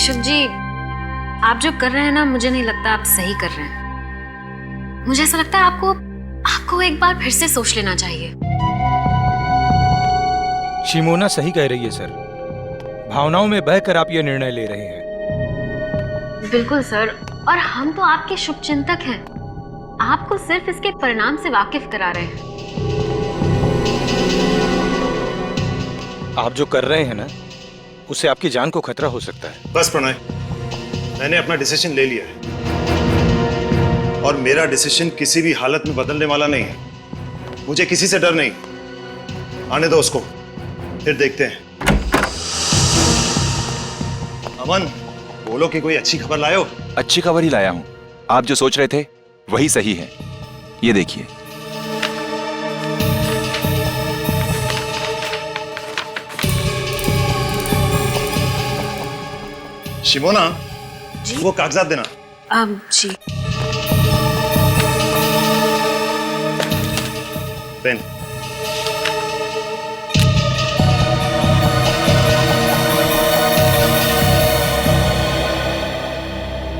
शुभ जी, आप जो कर रहे हैं ना, मुझे नहीं लगता आप सही कर रहे हैं। मुझे ऐसा लगता है आपको एक बार फिर से सोच लेना चाहिए। शिमोना सही कह रही है सर, भावनाओं में बहकर आप ये निर्णय ले रहे हैं। बिल्कुल सर, और हम तो आपके शुभचिंतक हैं, आपको सिर्फ इसके परिणाम से वाकिफ करा रहे हैं। आप जो कर रहे हैं ना, उससे आपकी जान को खतरा हो सकता है। बस प्रणय, मैंने अपना डिसीजन ले लिया है और मेरा डिसीजन किसी भी हालत में बदलने वाला नहीं है। मुझे किसी से डर नहीं। आने दो उसको, फिर देखते हैं। अमन, बोलो कि कोई अच्छी खबर लाए हो। अच्छी खबर ही लाया हूं। आप जो सोच रहे थे वही सही है। ये देखिए। शिमोना, वो कागजात देना। जी। पेन।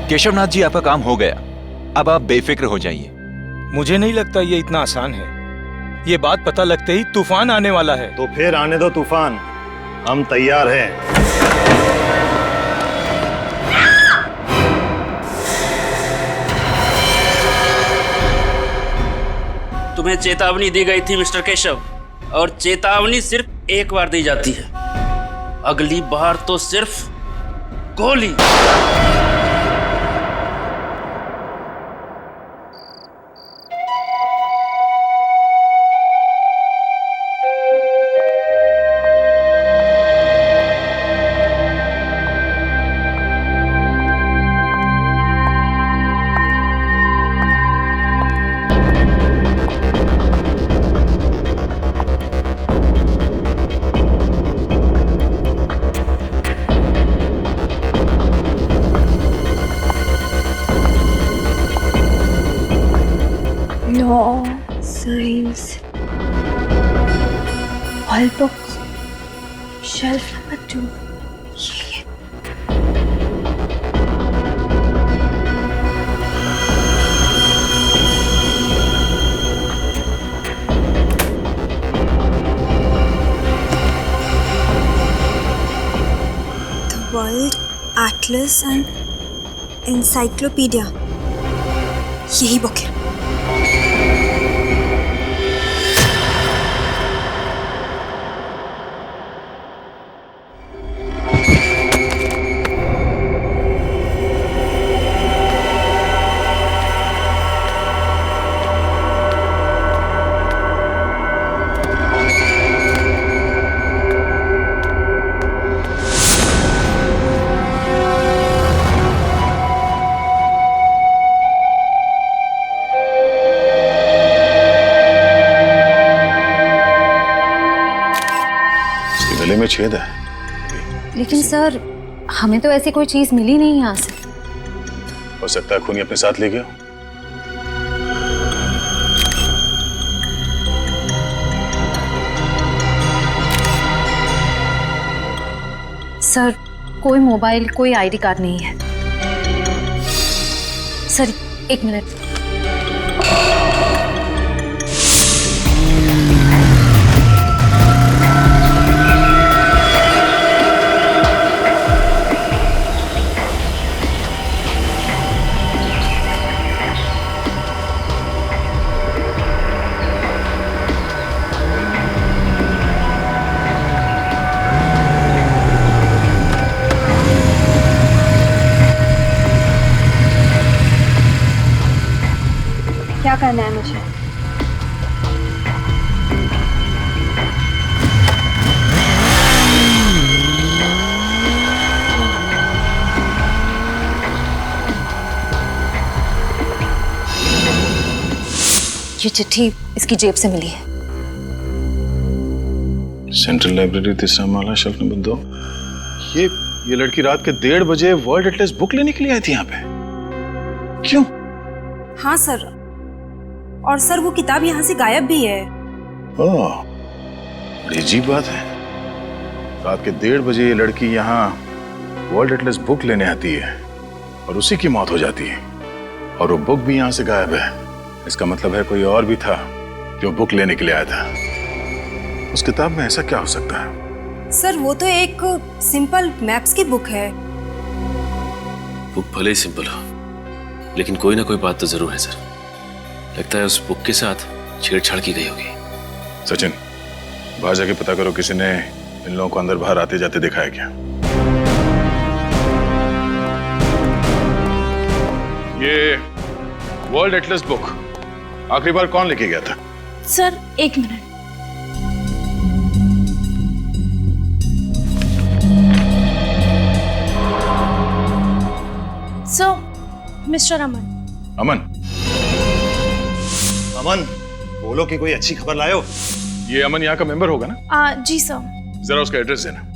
केशवनाथ जी, आपका काम हो गया। अब आप बेफिक्र हो जाइए। मुझे नहीं लगता ये इतना आसान है। ये बात पता लगते ही तूफान आने वाला है। तो फिर आने दो तूफान, हम तैयार हैं। तुम्हें चेतावनी दी गई थी मिस्टर केशव, और चेतावनी सिर्फ एक बार दी जाती है, अगली बार तो सिर्फ गोली। No signs. All books. Shelf number 2. ये. The World Atlas and Encyclopedia. यही बुक है। गले में छेद है। लेकिन सर, हमें तो ऐसी कोई चीज मिली नहीं यहाँ से। हो सकता है खूनी अपने साथ ले गया। सर, कोई मोबाइल, कोई आईडी कार्ड नहीं है। सर, एक मिनट। क्या करना है मुझे? ये चिट्ठी इसकी जेब से मिली है। सेंट्रल लाइब्रेरी, तीसरा माला, शेल्फ नंबर 2। ये लड़की रात के 1:30 बजे वर्ल्ड एटलस बुक लेने के लिए आई थी यहाँ पे। क्यों? हाँ सर, और सर वो किताब यहाँ से गायब भी है। ओह, बड़ी अजीब बात है। रात के 1:30 बजे ये लड़की यहाँ वर्ल्ड एटलस बुक लेने आती है और उसी की मौत हो जाती है, और वो बुक भी यहाँ से गायब है। इसका मतलब है कोई और भी था जो बुक लेने के लिए आया था। उस किताब में ऐसा क्या हो सकता है? सर वो तो एक सिंपल मैप्स की बुक है। बुक भले ही सिंपल हो, लेकिन कोई ना कोई बात तो जरूर है सर। लगता है उस बुक के साथ छेड़छाड़ की गई होगी। सचिन, बाहर जाके पता करो किसी ने इन लोगों को अंदर बाहर आते जाते देखा है क्या? ये वर्ल्ड एटलस बुक आखिरी बार कौन लेके गया था? सर 1 मिनट। So mister Aman. अमन? अमन, बोलो कि कोई अच्छी खबर लाए हो। ये अमन यहाँ का मेंबर होगा ना? जी सर। जरा उसका एड्रेस देना।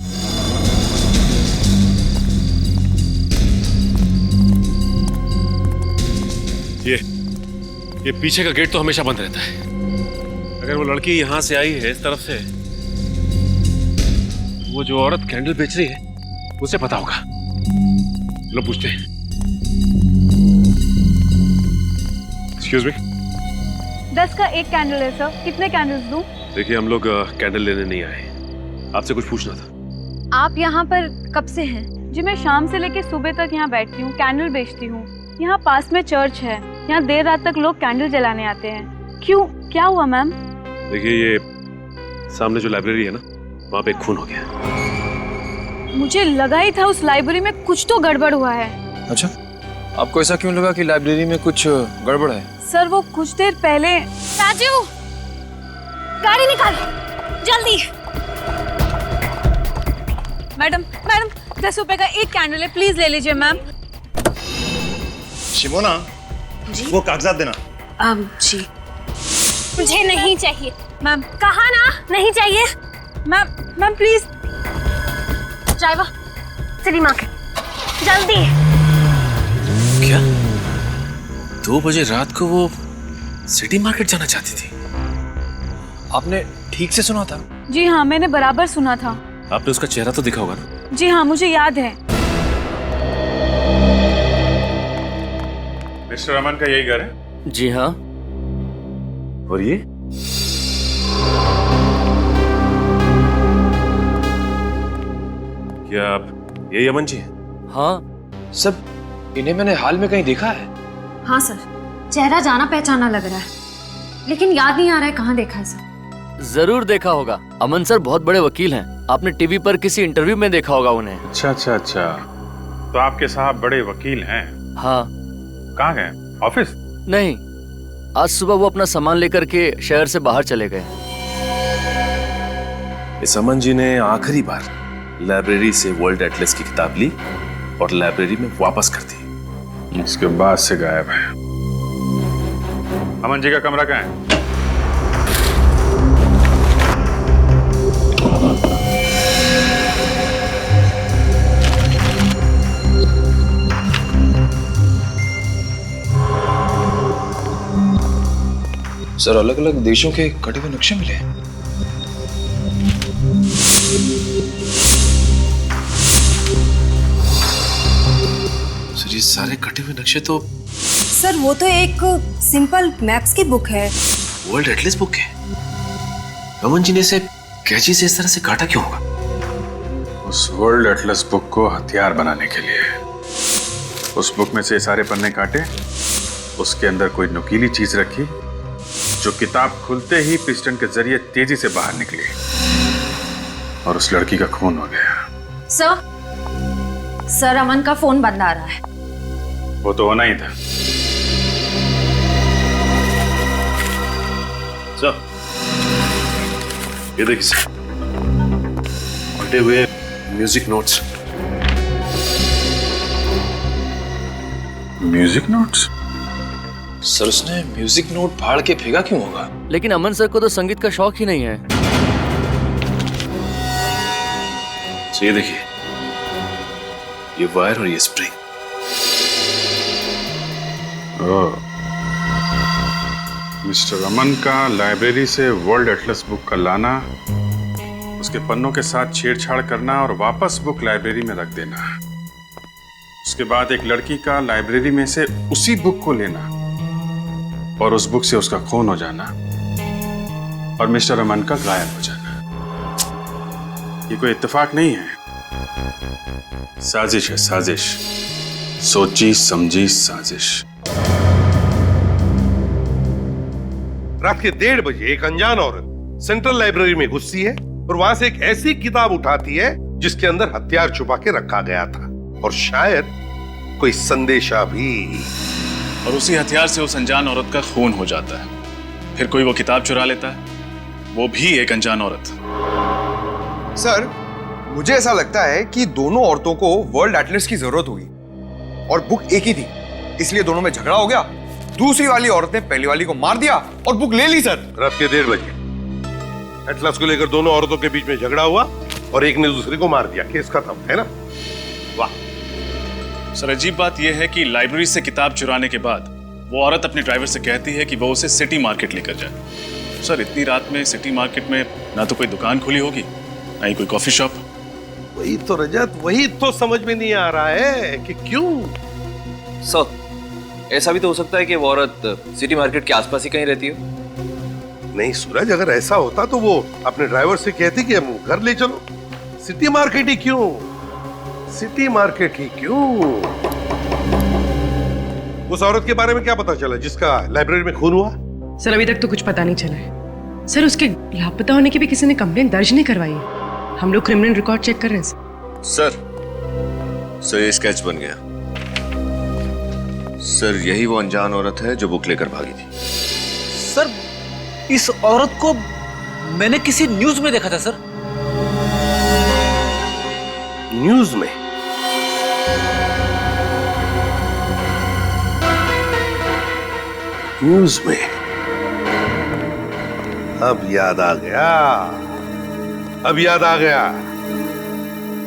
ये पीछे का गेट तो हमेशा बंद रहता है। अगर वो लड़की यहाँ से आई है इस तरफ से, वो जो औरत कैंडल बेच रही है उसे पता होगा। चलो पूछते हैं। Excuse me. 10 का 1 कैंडल है सर, कितने कैंडल्स दूं? देखिए, हम लोग कैंडल लेने नहीं आए, आपसे कुछ पूछना था। आप यहाँ पर कब से हैं? जी मैं शाम से लेके सुबह तक यहाँ बैठती हूँ, कैंडल बेचती हूँ। यहाँ पास में चर्च है, यहाँ देर रात तक लोग कैंडल जलाने आते हैं। क्यों, क्या हुआ मैम? देखिए, ये सामने जो लाइब्रेरी है ना, वहाँ पे एक खून हो गया। मुझे लगा ही था उस लाइब्रेरी में कुछ तो गड़बड़ हुआ है। अच्छा, आपको ऐसा क्यों लगा कि लाइब्रेरी में कुछ गड़बड़ है? सर वो कुछ देर पहले। राजू, गाड़ी निकाल जल्दी। मैडम 10 रुपए का 1 कैंडल है, प्लीज ले लीजिए मैम। शिमोना, जी? वो कागजात देना। जी मुझे नहीं चाहिए मैम। कहा ना नहीं चाहिए। Ma'am please. Driver city market जल्दी। क्या 2 बजे रात को वो सिटी मार्केट जाना चाहती थी? आपने ठीक से सुना था? जी हाँ, मैंने बराबर सुना था। आपने उसका चेहरा तो देखा होगा ना? जी हाँ, मुझे याद है। मिस्टर अमन का यही घर है? जी हाँ। और ये? क्या आप यही अमन जी हैं? हाँ सब, इन्हें मैंने हाल में कहीं देखा है। हाँ सर, चेहरा जाना पहचाना लग रहा है, लेकिन याद नहीं आ रहा है कहाँ देखा है सर। जरूर देखा होगा। अमन सर बहुत बड़े वकील हैं, आपने टीवी पर किसी इंटरव्यू में देखा होगा उन्हें। अच्छा, तो आपके साहब बड़े वकील हैं? हाँ। कहाँ गए? ऑफिस? नहीं, आज सुबह वो अपना सामान लेकर के शहर से बाहर चले गए। इस अमन जी ने आखिरी बार लाइब्रेरी से वर्ल्ड एटलस की किताब ली और लाइब्रेरी में वापस कर दी। इसके बाद से गायब है। अमन जी का कमरा कहाँ है? सर अलग अलग देशों के कटे हुए नक्शे मिले। सर ये सारे कटे हुए नक्शे तो सर वो तो एक सिंपल मैप्स की बुक है। वर्ल्ड एटलस बुक है। अमन जी ने इसे कैंची से इस तरह से काटा क्यों होगा? उस वर्ल्ड एटलस बुक को हथियार बनाने के लिए। उस बुक में से सारे पन्ने काटे, उसके अंदर कोई नुकीली चीज रखी जो किताब खुलते ही पिस्टन के जरिए तेजी से बाहर निकली और उस लड़की का खून हो गया। सर अमन का फोन बंद आ रहा है। वो तो होना ही था। सर ये देखिए सर, उल्टे हुए music notes. Music notes? Sir उसने म्यूजिक नोट फाड़ के फेंका क्यों होगा? लेकिन अमन सर को तो संगीत का शौक ही नहीं है। तो ये देखिए, ये वायर और ये स्प्रिंग। मिस्टर अमन का लाइब्रेरी से वर्ल्ड एटलस बुक का लाना, उसके पन्नों के साथ छेड़छाड़ करना और वापस बुक लाइब्रेरी में रख देना, उसके बाद एक लड़की का लाइब्रेरी में से उसी बुक को लेना और उस बुक से उसका खून हो जाना और मिस्टर अमन का गायब हो जाना, ये कोई इत्तेफाक नहीं है, साजिश है, साजिश, सोची समझी साजिश। रात के 1:30 बजे एक अनजान औरत सेंट्रल लाइब्रेरी में घुसती है और वहां से एक ऐसी किताब उठाती है जिसके अंदर हथियार छुपा के रखा गया था और शायद कोई संदेशा भी। और उसी हथियार से उस अनजान औरत का खून हो जाता है। फिर कोई वो किताब चुरा लेता है, वो भी एक अनजान औरत। सर, मुझे ऐसा लगता है कि दोनों औरतों को वर्ल्ड एटलस की जरूरत हुई और बुक एक ही थी, इसलिए दोनों में झगड़ा हो गया। दूसरी वाली औरत ने पहली वाली को मार दिया और बुक ले ली। सर, रात के 1:30 बजे एटलस को लेकर दोनों औरतों के बीच में झगड़ा हुआ और एक ने दूसरे को मार दिया, केस खत्म, है ना? वाह। सर, अजीब बात यह है कि लाइब्रेरी से किताब चुराने के बाद वो औरत अपने ड्राइवर से कहती है कि वो उसे सिटी मार्केट लेकर जाए। सर, इतनी रात में सिटी मार्केट में ना तो कोई दुकान खुली होगी, ना ही कोई कॉफी शॉप। वही तो रजत, वही तो समझ में नहीं आ रहा है कि क्यों। सर, ऐसा भी तो हो सकता है कि वो औरत सिटी मार्केट के आसपास ही कहीं रहती हो। नहीं सूरज, अगर ऐसा होता तो वो अपने ड्राइवर से कहती कि हम घर ले चलो। सिटी मार्केट ही क्यों? सिटी मार्केट ही क्यों? उस औरत के बारे में क्या पता चला जिसका लाइब्रेरी में खून हुआ? सर, अभी तक तो कुछ पता नहीं चला है। सर, उसके लापता होने की भी किसी ने कंप्लेंट दर्ज नहीं करवाई है। हम लोग क्रिमिनल रिकॉर्ड चेक कर रहे हैं। सर, ये स्केच बन गया। सर, यही वो अनजान औरत है जो बुक लेकर भागी थी। सर, इस औरत को मैंने किसी न्यूज में देखा था। सर, न्यूज में? न्यूज में? अब याद आ गया, अब याद आ गया।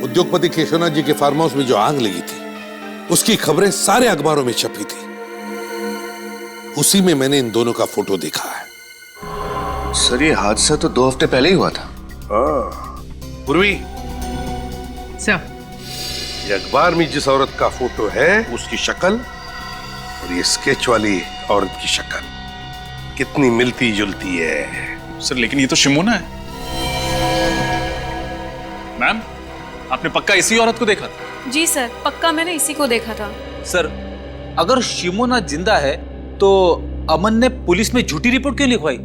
उद्योगपति केशवनाथ जी के फार्म हाउस में जो आग लगी थी उसकी खबरें सारे अखबारों में छपी थी। उसी में मैंने इन दोनों का फोटो देखा है। सर, ये हादसा तो 2 हफ्ते पहले ही हुआ था। पूर्वी सर, ये अखबार में जिस औरत का फोटो है उसकी शक्ल और ये स्केच वाली औरत की शक्ल कितनी मिलती जुलती है। सर, लेकिन ये तो शिमोना है। मैम, आपने पक्का इसी औरत को देखा था? जी सर, पक्का मैंने इसी को देखा था। सर, अगर शिमोना जिंदा है तो अमन ने पुलिस में झूठी रिपोर्ट क्यों लिखवाई?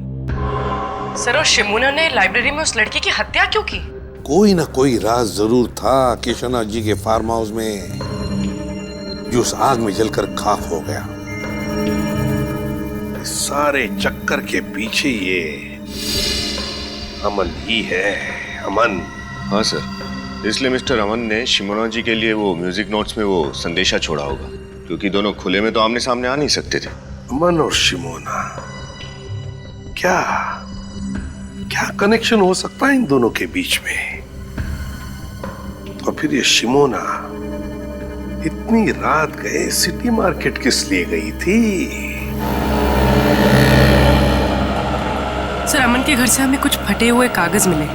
सर, और शिमोना ने लाइब्रेरी में उस लड़की की हत्या क्यों की? कोई ना कोई राज जरूर था केशवनाथ जी के फार्म हाउस में जो उस आग में जलकर खाक हो गया। इस सारे चक्कर के पीछे ये अमन ही है, अमन। हाँ सर, इसलिए मिस्टर अमन ने शिमोना जी के लिए वो म्यूजिक नोट्स में वो संदेशा छोड़ा होगा, क्योंकि दोनों खुले में तो आमने सामने आ नहीं सकते थे। अमन और शिमोना, क्या क्या कनेक्शन हो सकता है इन दोनों के बीच में? तो फिर ये शिमोना इतनी रात गए सिटी मार्केट किस लिए गई थी? सर, अमन के घर से हमें कुछ फटे हुए कागज मिले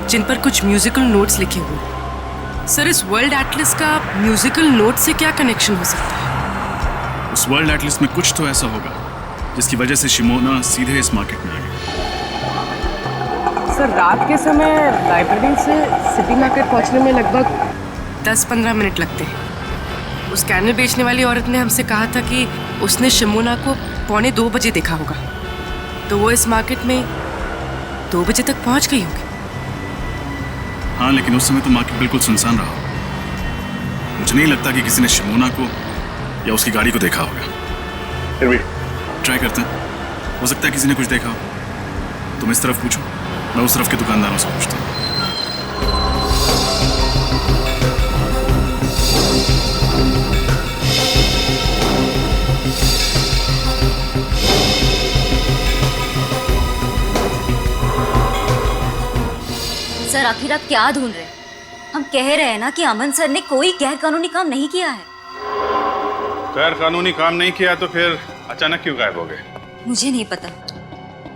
जिन पर कुछ म्यूजिकल नोट्स लिखे हुए। सर, इस वर्ल्ड एटलस का म्यूजिकल नोट से क्या कनेक्शन हो सकता है? उस वर्ल्ड एटलस में कुछ तो ऐसा होगा जिसकी वजह से शिमोना सीधे इस मार्केट में आ गई। सर, रात के समय लाइब्रेरी से सिटी मार्केट पहुंचने में लगभग 10-15 मिनट लगते हैं। उस कैनल बेचने वाली औरत ने हमसे कहा था कि उसने शिमोना को 1:45 बजे देखा होगा, तो वो इस मार्केट में 2 बजे तक पहुंच गई होगी। हाँ, लेकिन उस समय तो मार्केट बिल्कुल सुनसान रहा। मुझे नहीं लगता कि किसी ने शिमोना को या उसकी गाड़ी को देखा होगा। फिर भी ट्राई करते हैं, हो सकता है किसी ने कुछ देखा हो। तुम इस तरफ पूछो, मैं उस तरफ के दुकानदारों से पूछता हूँ। सर, आखिर आप क्या ढूंढ रहे हैं? हम कह रहे हैं ना कि अमन सर ने कोई गैर कानूनी काम नहीं किया है। गैर कानूनी काम नहीं किया तो फिर अचानक क्यों गायब हो गए? मुझे नहीं पता।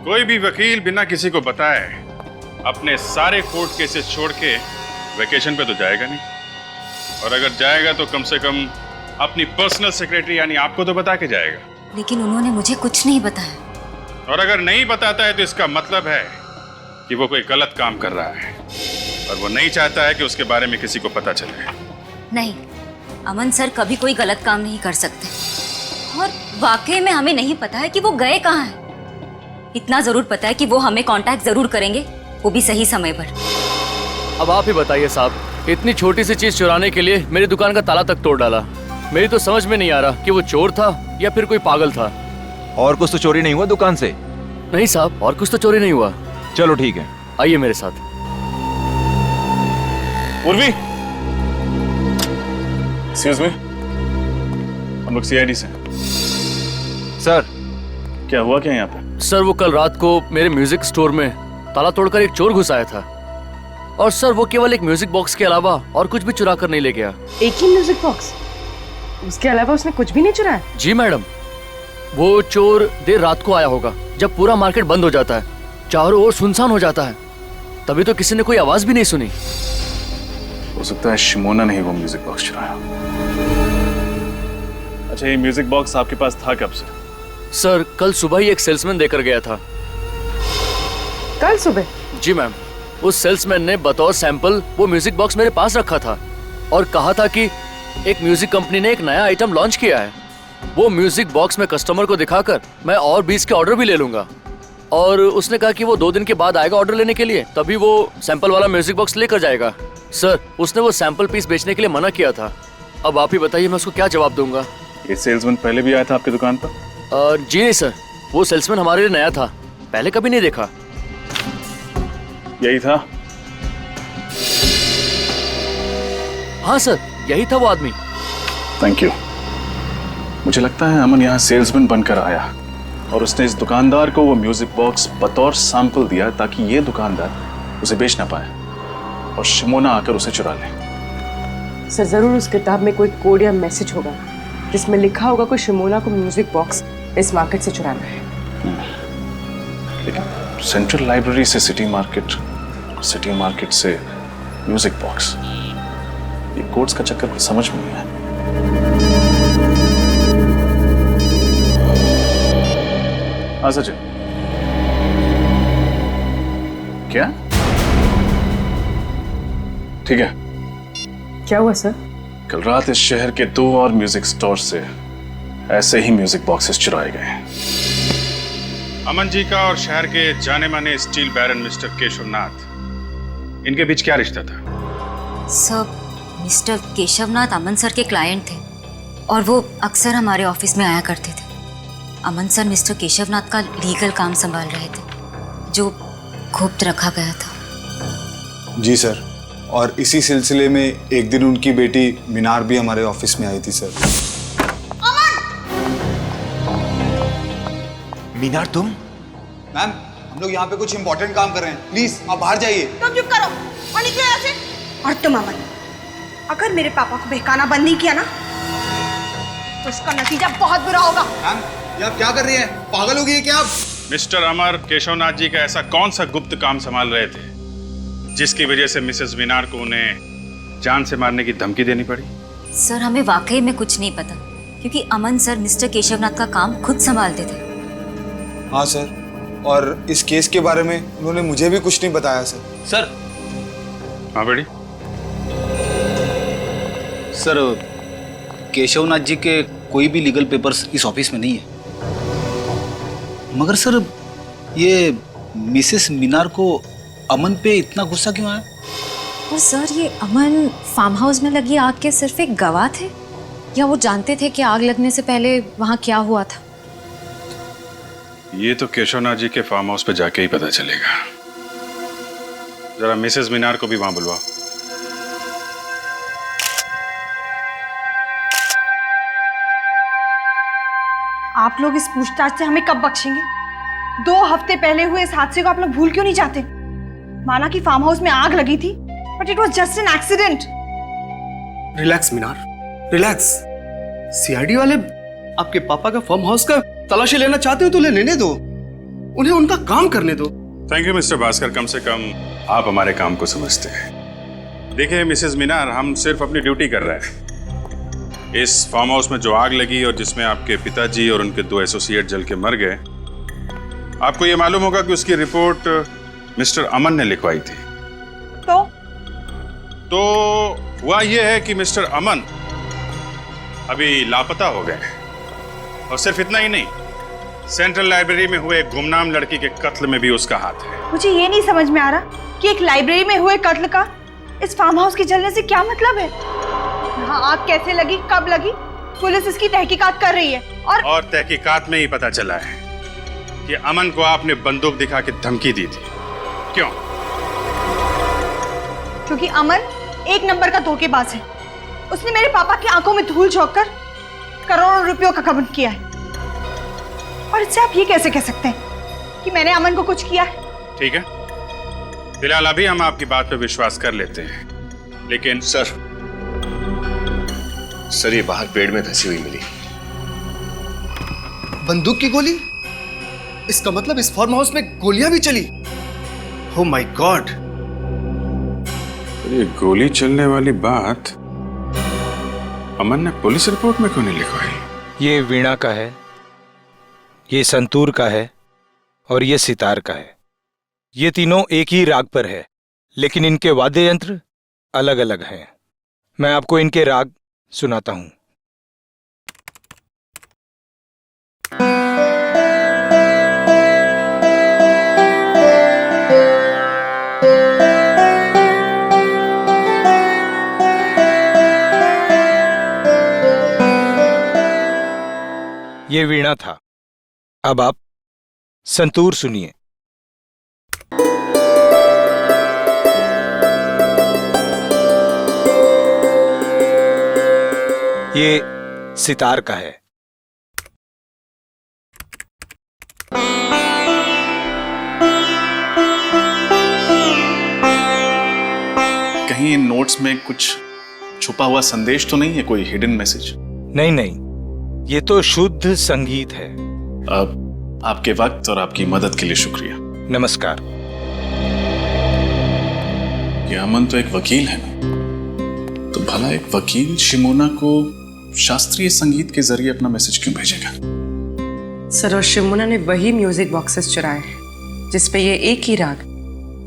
कोई भी वकील बिना किसी को बताए अपने सारे कोर्ट केसेस छोड़ के वेकेशन पे तो जाएगा नहीं, और अगर जाएगा तो कम से कम अपनी पर्सनल सेक्रेटरी यानी आपको तो बता के जाएगा, लेकिन उन्होंने मुझे कुछ नहीं बताया। और अगर नहीं बताता है तो इसका मतलब है कि वो कोई गलत काम कर रहा है और वो नहीं चाहता है कि उसके बारे में किसी को पता चले। नहीं, अमन सर कभी कोई गलत काम नहीं कर सकते, और वाकई में हमें नहीं पता है कि वो गए कहाँ हैं। इतना जरूर पता है कि वो हमें कांटेक्ट जरूर करेंगे, वो भी सही समय पर। अब आप ही बताइए साहब, इतनी छोटी सी चीज चुराने के लिए मेरी दुकान का ताला तक तोड़ डाला। मेरी तो समझ में नहीं आ रहा कि वो चोर था या फिर कोई पागल था। और कुछ तो चोरी नहीं हुआ दुकान से? नहीं साहब, और कुछ तो चोरी नहीं हुआ। चलो ठीक है, आइए मेरे साथ। उर्वी, एक्सक्यूज मी, हम लोग सीआईडी से। सर क्या हुआ क्या यहाँ पे? सर वो कल रात को मेरे म्यूजिक स्टोर में ताला तोड़कर एक चोर घुस आया था, और सर वो केवल एक म्यूजिक बॉक्स के अलावा और कुछ भी चुरा कर नहीं ले गया। एक ही म्यूजिक बॉक्स? उसके अलावा उसने कुछ भी नहीं चुराया? जी मैडम, वो चोर देर रात को आया होगा जब पूरा मार्केट बंद हो जाता है, चारों ओर सुनसान हो जाता है, तभी तो किसी ने कोई आवाज भी नहीं सुनी। हो सकता है शिमोना ने ही वो म्यूजिक बॉक्स चुराया। अच्छा, ये म्यूजिक बॉक्स आपके पास था कब से? सर कल सुबह ही एक सेल्समैन देकर गया था। कल सुबह? जी मैम, उस सेल्समैन ने बतौर सैंपल वो म्यूजिक बॉक्स मेरे पास रखा था और कहा था कि एक म्यूजिक कंपनी ने एक नया आइटम लॉन्च किया है, वो म्यूजिक बॉक्स में कस्टमर को दिखाकर मैं और 20 के ऑर्डर भी ले लूंगा। और उसने कहा कि वो 2 दिन के बाद आएगा ऑर्डर लेने के लिए, तभी वो सैंपल वाला म्यूजिक बॉक्स लेकर जाएगा। सर उसने वो सैंपल पीस बेचने के लिए मना किया था। अब आप ही बताइए मैं उसको क्या जवाब दूंगा। ये सेल्समैन पहले भी आया था आपकी दुकान पर? जी नहीं सर, वो सेल्समैन हमारे लिए नया था, पहले कभी नहीं देखा। यही था? हाँ सर, यही था वो आदमी। Thank you. मुझे लगता है अमन यहाँ सेल्समैन बनकर आया और उसने इस दुकानदार को वो म्यूजिक बॉक्स बतौर सैंपल दिया ताकि ये दुकानदार उसे बेच ना पाए और शिमोना आकर उसे चुरा ले। सर जरूर उस किताब में कोई कोड या मैसेज होगा जिसमें लिखा होगा कि शिमोना को म्यूजिक बॉक्स इस मार्केट से चुराना है। लेकिन सेंट्रल लाइब्रेरी से सिटी मार्केट से म्यूजिक बॉक्स, ये कोड्स का चक्कर कुछ समझ में नहीं आया। हाँ सचिन, क्या? ठीक है। क्या हुआ सर? कल रात इस शहर के 2 और म्यूजिक स्टोर से ऐसे ही म्यूजिक बॉक्सेस चुराए गए। अमन जी का और शहर के जाने माने स्टील बैरन मिस्टर केशवनाथ, इनके बीच क्या रिश्ता था? सब मिस्टर केशवनाथ अमन सर के क्लाइंट थे और वो अक्सर हमारे ऑफिस में आया करते थे। अमन सर मिस्टर केशवनाथ का लीगल काम संभाल रहे थे जो गुप्त रखा गया था। जी सर, और इसी सिलसिले में एक दिन उनकी बेटी मीनार भी हमारे ऑफिस में आई थी सर। मीनार तुम? मैम, हम लोग यहाँ पे कुछ इंपॉर्टेंट काम कर रहे हैं, प्लीज आप बाहर जाइए। तुम चुप करो और निकलो यहाँ से। और तुम अमन, अगर मेरे पापा को बहकाना बंद नहीं किया ना तो उसका नतीजा बहुत बुरा होगा। मैम, ये आप क्या कर रही हैं? पागल हो गई है क्या आप? मिस्टर अमर केशवनाथ जी का ऐसा कौन सा गुप्त काम संभाल रहे थे जिसकी वजह से मिसेस मीनार को उन्हें जान से मारने की धमकी देनी पड़ी? सर हमें वाकई में कुछ नहीं पता, क्योंकि अमन सर मिस्टर केशवनाथ का काम खुद संभालते थे। हाँ सर, और इस केस के बारे में उन्होंने मुझे भी कुछ नहीं बताया सर। सर। हाँ बेटी। सर केशवनाथ जी के कोई भी लीगल पेपर्स इस ऑफिस में नहीं है, मगर सर ये मिसेस मीनार को अमन पे इतना गुस्सा क्यों आया? और सर ये अमन फार्म हाउस में लगी आग के सिर्फ एक गवाह थे या वो जानते थे कि आग लगने से पहले वहां क्या हुआ था? ये तो केशवनाथ जी के फार्म हाउस पे जाके ही पता चलेगा। जरा मिसेस मीनार को भी वहां बुलवाओ। आप लोग इस पूछताछ से हमें कब बख्शेंगे? 2 हफ्ते पहले हुए इस हादसे को आप लोग भूल क्यों नहीं जाते? माना कि फार्म हाउस में आग लगी थी, but it was just an accident. Relax Minar, relax. CID वाले आपके पापा का फार्म हाउस का तलाशी लेना चाहते हो तो लेने दो, उन्हें उनका काम करने दो। थैंक यू मिस्टर भास्कर, कम से कम आप हमारे काम को समझते हैं। देखिए मिसेस मीनार, हम सिर्फ अपनी ड्यूटी कर रहे हैं। इस फार्म हाउस में जो आग लगी और जिसमें आपके पिताजी और उनके 2 एसोसिएट जल के मर गए, आपको यह मालूम होगा कि उसकी रिपोर्ट मिस्टर अमन ने लिखवाई थी। तो हुआ यह है कि मिस्टर अमन अभी लापता हो गए हैं। और सिर्फ इतना ही नहीं, सेंट्रल लाइब्रेरी में हुए एक गुमनाम लड़की के कत्ल में भी उसका हाथ है। मुझे ये नहीं समझ में आ रहा कि एक लाइब्रेरी में हुए कत्ल का इस फार्म हाउस के जलने से क्या मतलब है। यहाँ आग कैसे लगी, कब लगी, पुलिस इसकी तहकीकात कर रही है। और तहकीकात में ही पता चला है कि अमन को आपने बंदूक दिखा के धमकी दी थी। क्यों? क्योंकि अमन एक नंबर का धोखेबाज है। उसने मेरे पापा की आंखों में धूल झोंक कर करोड़ों रुपयों का गबन किया है। और इससे आप ये कैसे कह सकते हैं कि मैंने अमन को कुछ किया है? ठीक है, फिलहाल अभी हम आपकी बात पे विश्वास कर लेते हैं, लेकिन सर ये बाहर पेड़ में धंसी हुई मिली। बंदूक की गोली? इसका मतलब इस फार्म हाउस में गोलियां भी चली। Oh my God! ये गोली चलने वाली बात अमन ने पुलिस रिपोर्ट में क्यों नहीं लिखवाई? ये वीणा का है, ये संतूर का है और ये सितार का है। ये तीनों एक ही राग पर है, लेकिन इनके वाद्य यंत्र अलग अलग हैं। मैं आपको इनके राग सुनाता हूं। ये वीणा था। अब आप संतूर सुनिए। ये सितार का है। कहीं इन नोट्स में कुछ छुपा हुआ संदेश तो नहीं है, कोई हिडन मैसेज? नहीं नहीं, ये तो शुद्ध संगीत है। अब आपके वक्त और आपकी मदद के लिए शुक्रिया। नमस्कार। ये अमन तो एक वकील है ना, तो भला एक वकील शिमोना को शास्त्रीय संगीत के जरिए अपना मैसेज क्यों भेजेगा? सर, और शिमोना ने वही म्यूजिक बॉक्सेस चुराए हैं जिसपे ये एक ही राग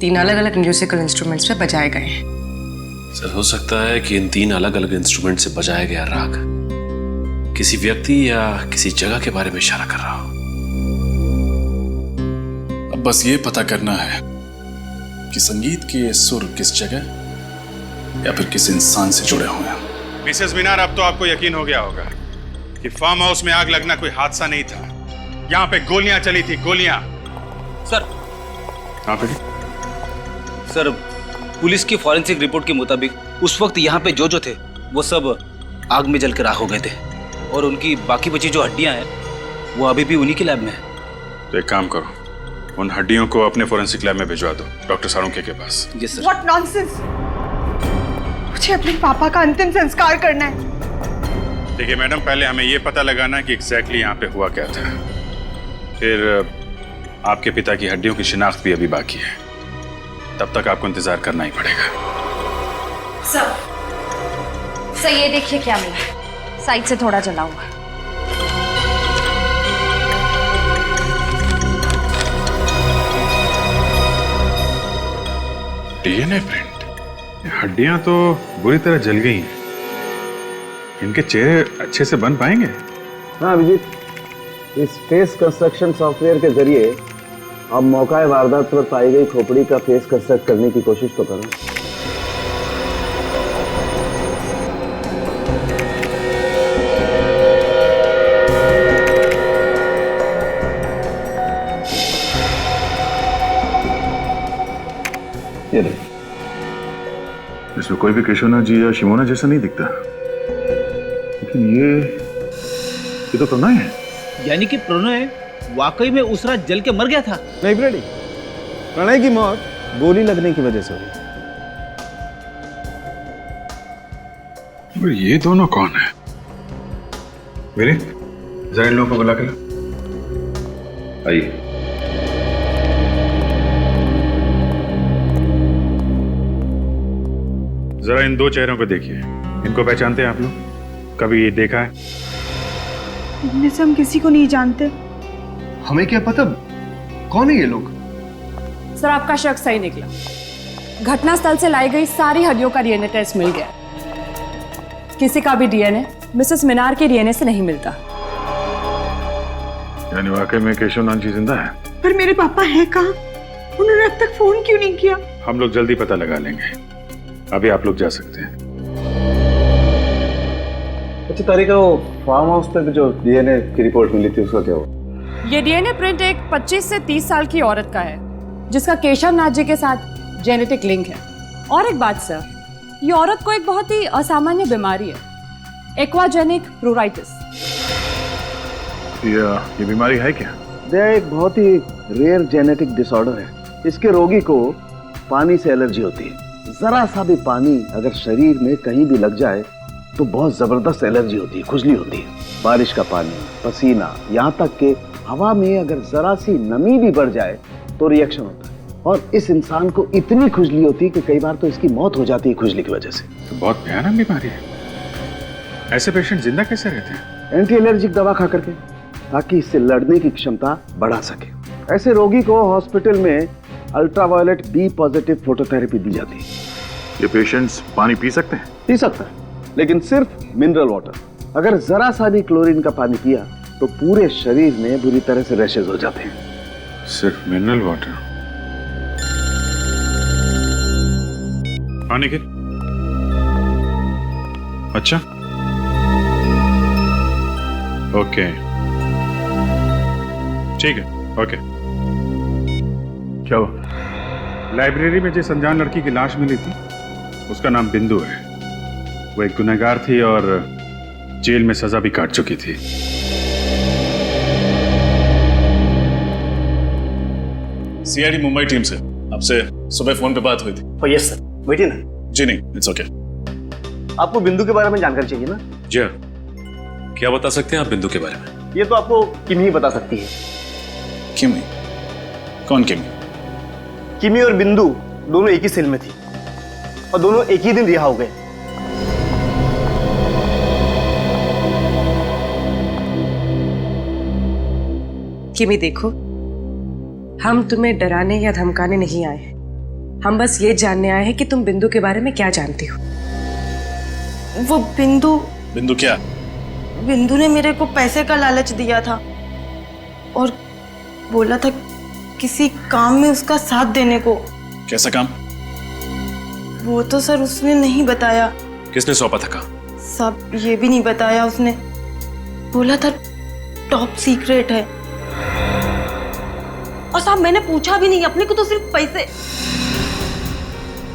3 अलग अलग म्यूजिकल इंस्ट्रूमेंट्स पे बजाए गए हैं। सर, हो सकता है कि इन 3 अलग अलग इंस्ट्रूमेंट से बजाया गया राग किसी व्यक्ति या किसी जगह के बारे में इशारा कर रहा हो। अब बस ये पता करना है कि संगीत के सुर किस जगह या फिर किस इंसान से जुड़े हुए हैं। मिसेस मीनार, अब तो आपको यकीन हो गया होगा कि फार्म हाउस में आग लगना कोई हादसा नहीं था। यहाँ पे गोलियां चली थी, गोलियां। सर। हाँ बेटी। सर, पुलिस की फॉरेंसिक रिपोर्ट के मुताबिक उस वक्त यहाँ पे जो थे वो सब आग में जल के राख हो गए थे, और उनकी बाकी बची जो हड्डियां हैं वो अभी भी उन्हीं के लैब में है। तो एक काम करो, उन हड्डियों को अपने फॉरेंसिक लैब में भिजवा दो, डॉक्टर साळुंखे के पास। Yes sir. What nonsense! मुझे अपने पापा का अंतिम संस्कार करना है। देखिए मैडम, पहले हमें ये पता लगाना है कि एग्जैक्टली यहाँ पे हुआ क्या था। फिर आपके पिता की हड्डियों की शिनाख्त भी अभी बाकी है, तब तक आपको इंतजार करना ही पड़ेगा। सर ये देखिए क्या मिला, साइड से थोड़ा जला हुआ। DNA print. हड्डियां तो बुरी तरह जल गई हैं, इनके चेहरे अच्छे से बन पाएंगे? हाँ अभिजीत, इस फेस कंस्ट्रक्शन सॉफ्टवेयर के जरिए आप मौका वारदात पर पाई गई खोपड़ी का फेस कंस्ट्रक्ट करने की कोशिश तो करो। इसमें कोई भी केशवनाथ जी या शिमोना जैसा नहीं दिखता, लेकिन ये तो प्रणय है। यानी कि प्रणय वाकई में उस रात जल के मर गया था? नहीं प्रणय, प्रणय की मौत गोली लगने की वजह से हुई। और ये दोनों कौन है? मेरे जरा इन लोगों को बुला के ला। आइए। जरा इन 2 चेहरों को देखिए, इनको पहचानते हैं आप लोग? कभी ये देखा है? इनमें से हम किसी को नहीं जानते। हमें क्या पता कौन है ये लोग? सर आपका शक सही निकला। घटनास्थल से लाई गई सारी हड्डियों का डीएनए टेस्ट मिल गया। किसी का भी डीएनए मिसेस मीनार के डीएनए से नहीं मिलता। यानी वाकई में केशवनाथ जी जिंदा है? पर मेरे पापा हैं कहाँ? उन्होंने अब तक फोन क्यों नहीं किया? हम लोग जल्दी पता लगा लेंगे। अभी आप लोग जा सकते हैं। अच्छा तारिका, वो फार्म हाउस पे जो डीएनए की रिपोर्ट मिली थी उसका क्या हुआ? ये डीएनए प्रिंट एक 25 से 30 साल की औरत का है जिसका केशवनाथ जी के साथ जेनेटिक लिंक है। और एक बात सर, ये औरत को एक बहुत ही असामान्य बीमारी है, एक्वाजेनिक प्लूराइटिस। ये बीमारी है क्या? यह एक बहुत ही रेयर जेनेटिक डिसऑर्डर है। इसके रोगी को पानी से एलर्जी होती है। जरा सा भी पानी अगर शरीर में कहीं भी लग जाए तो बहुत जबरदस्त एलर्जी होती है, खुजली होती है। बारिश का पानी, पसीना, यहाँ तक कि हवा में अगर जरा सी नमी भी बढ़ जाए तो रिएक्शन होता है। और इस इंसान को इतनी खुजली होती है कि कई बार तो इसकी मौत हो जाती है खुजली की वजह से। तो बहुत भयानक बीमारी है। ऐसे पेशेंट जिंदा कैसे रहते हैं? एंटी एलर्जिक दवा खा करके, ताकि इससे लड़ने की क्षमता बढ़ा सके। ऐसे रोगी को हॉस्पिटल में अल्ट्रावायलेट बी पॉजिटिव फोटोथेरेपी दी जाती है। ये पेशेंट्स पानी पी सकते हैं? पी सकता है, लेकिन सिर्फ मिनरल वाटर। अगर जरा सा भी क्लोरीन का पानी पिया तो पूरे शरीर में बुरी तरह से रैशेज हो जाते हैं। सिर्फ मिनरल वाटर? पानी के? अच्छा, ओके, ठीक है, ओके। क्या हुआ? लाइब्रेरी में जिस अनजान लड़की की लाश मिली थी उसका नाम बिंदु है। वो एक गुनहगार थी और जेल में सजा भी काट चुकी थी। सीआईडी मुंबई टीम से आपसे सुबह फोन पे बात हुई थी। यस सर, बैठिए ना। जी नहीं, इट्स ओके। आपको बिंदु के बारे में जानकारी चाहिए ना? जी हाँ, क्या बता सकते हैं आप बिंदु के बारे में? ये तो आपको किमी ही बता सकती है। किमी? कौन किमी? किमी और बिंदु दोनों एक ही सेल में थी और दोनों एक ही दिन रिहा हो गए। किमी देखो, हम तुम्हें डराने या धमकाने नहीं आए हैं। हम बस ये जानने आए हैं कि तुम बिंदु के बारे में क्या जानती हो। वो बिंदु क्या? बिंदु ने मेरे को पैसे का लालच दिया था और बोला था किसी काम में उसका साथ देने को। कैसा काम? वो तो सर उसने नहीं बताया। किसने सौंपा था काम? सब ये भी नहीं बताया उसने। बोला था टॉप सीक्रेट है। और साहब मैंने पूछा भी नहीं, अपने को तो सिर्फ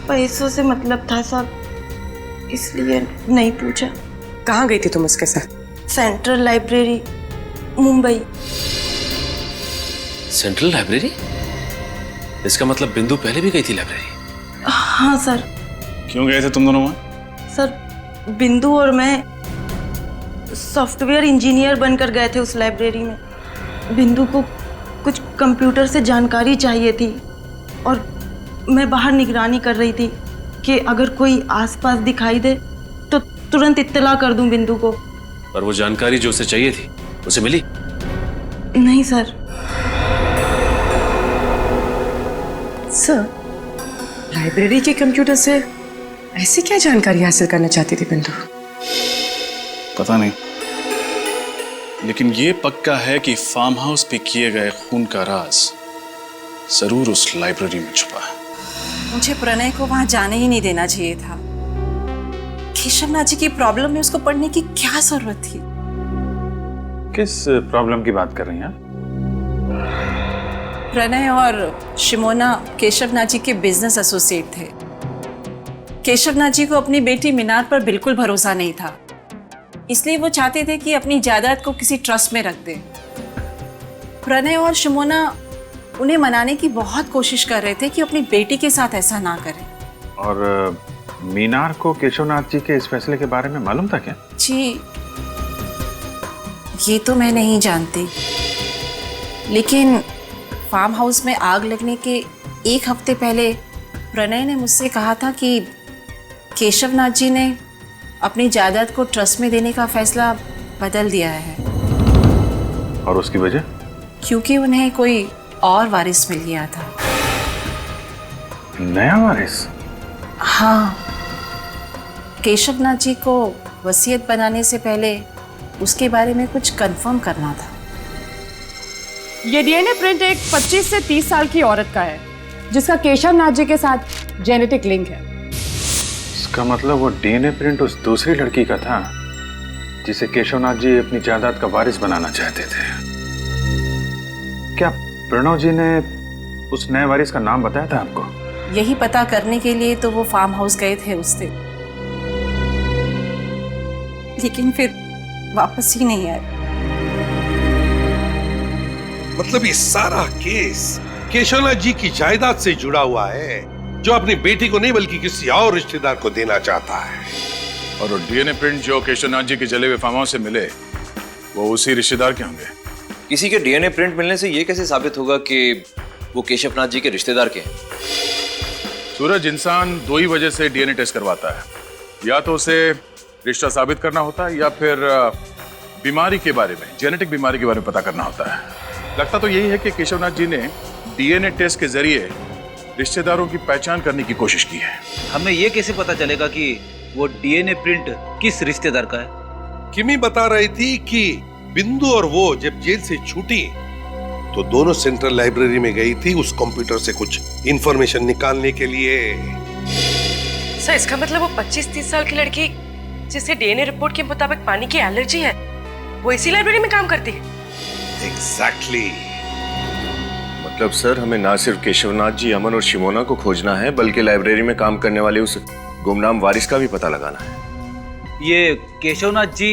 पैसों से मतलब था साहब, इसलिए नहीं पूछा। कहाँ गई थी तुम उसके साथ? Central library, Mumbai. Central library? इसका मतलब बिंदु पहले भी गई थी लाइब्रेरी? हाँ सर। क्यों गए थे तुम दोनों वहां? सर बिंदु और मैं सॉफ्टवेयर इंजीनियर बनकर गए थे उस लाइब्रेरी में। बिंदु को कुछ कंप्यूटर से जानकारी चाहिए थी और मैं बाहर निगरानी कर रही थी कि अगर कोई आसपास दिखाई दे तो तुरंत इत्तला कर दूं बिंदु को। पर वो जानकारी जो उसे चाहिए थी उसे मिली? नहीं सर। सर, लाइब्रेरी के कंप्यूटर से ऐसी क्या जानकारी हासिल करना चाहती थी बिंदु? पता नहीं, लेकिन ये पक्का है कि फार्म हाउस पे किए गए खून का राज जरूर उस लाइब्रेरी में छुपा है। मुझे प्रणय को वहां जाने ही नहीं देना चाहिए था। केशवनाथ जी की प्रॉब्लम में उसको पढ़ने की क्या जरूरत थी? किस प्रॉब्लम की बात कर रही हैं आप? प्रणय और शिमोना केशवनाथ जी के बिजनेस एसोसिएट थे। केशवनाथ जी को अपनी बेटी मीनार पर बिल्कुल भरोसा नहीं था, इसलिए वो चाहते थे कि अपनी जायदाद को किसी ट्रस्ट में रख दें। प्रणय और शिमोना उन्हें मनाने की बहुत कोशिश कर रहे थे कि अपनी बेटी के साथ ऐसा ना करें। और मीनार को केशवनाथ जी के इस फैसले के बारे में मालूम था क्या? जी ये तो मैं नहीं जानती, लेकिन फार्म हाउस में आग लगने के एक हफ्ते पहले प्रणय ने मुझसे कहा था कि केशवनाथ जी ने अपनी जायदाद को ट्रस्ट में देने का फैसला बदल दिया है। और उसकी वजह? क्योंकि उन्हें कोई और वारिस मिल गया था। नया वारिस? हाँ, केशवनाथ जी को वसीयत बनाने से पहले उसके बारे में कुछ कंफर्म करना था। ये डीएनए प्रिंट एक 25 से 30 साल की औरत का है जिसका केशवनाथ जी के साथ जेनेटिक लिंक है। इसका मतलब वो डीएनए प्रिंट उस दूसरी लड़की का था जिसे केशवनाथ जी अपनी जायदाद का वारिस बनाना चाहते थे। क्या प्रणव जी ने उस नए वारिस का नाम बताया था आपको? यही पता करने के लिए तो वो फार्म हाउस गए थे उस दिन, लेकिन फिर वापस ही नहीं आए। मतलब ये सारा केस केशवनाथ जी की जायदाद से जुड़ा हुआ है, जो अपनी बेटी को नहीं बल्कि किसी और रिश्तेदार को देना चाहता है। और वो डीएनए प्रिंट जो केशवनाथ जी के जले हुए फार्म हाउस से मिले वो उसी रिश्तेदार के होंगे। किसी के डीएनए प्रिंट मिलने से ये कैसे साबित होगा कि वो केशवनाथ जी के रिश्तेदार के हैं? सूरज, इंसान दो ही वजह से डीएनए टेस्ट करवाता है, या तो उसे रिश्ता साबित करना होता है या फिर बीमारी के बारे में, जेनेटिक बीमारी के बारे में पता करना होता है। लगता तो यही है कि केशवनाथ जी ने डीएनए टेस्ट के जरिए रिश्तेदारों की पहचान करने की कोशिश की है। हमें ये कैसे पता चलेगा कि वो डीएनए प्रिंट किस रिश्तेदार का है? किमी बता रही थी कि बिंदु और वो जब जेल से छूटी तो दोनों सेंट्रल लाइब्रेरी में गई थी उस कंप्यूटर से कुछ इंफॉर्मेशन निकालने के लिए। सर, इसका मतलब वो 25-30 साल की लड़की जिसे डीएनए रिपोर्ट के मुताबिक पानी की एलर्जी है, वो इसी लाइब्रेरी में काम करती है। एग्जैक्टली। मतलब सर, हमें ना सिर्फ केशवनाथ जी, अमन और शिमोना को खोजना है, बल्कि लाइब्रेरी में काम करने वाले उस गुमनाम वारिस का भी पता लगाना है। ये केशवनाथ जी,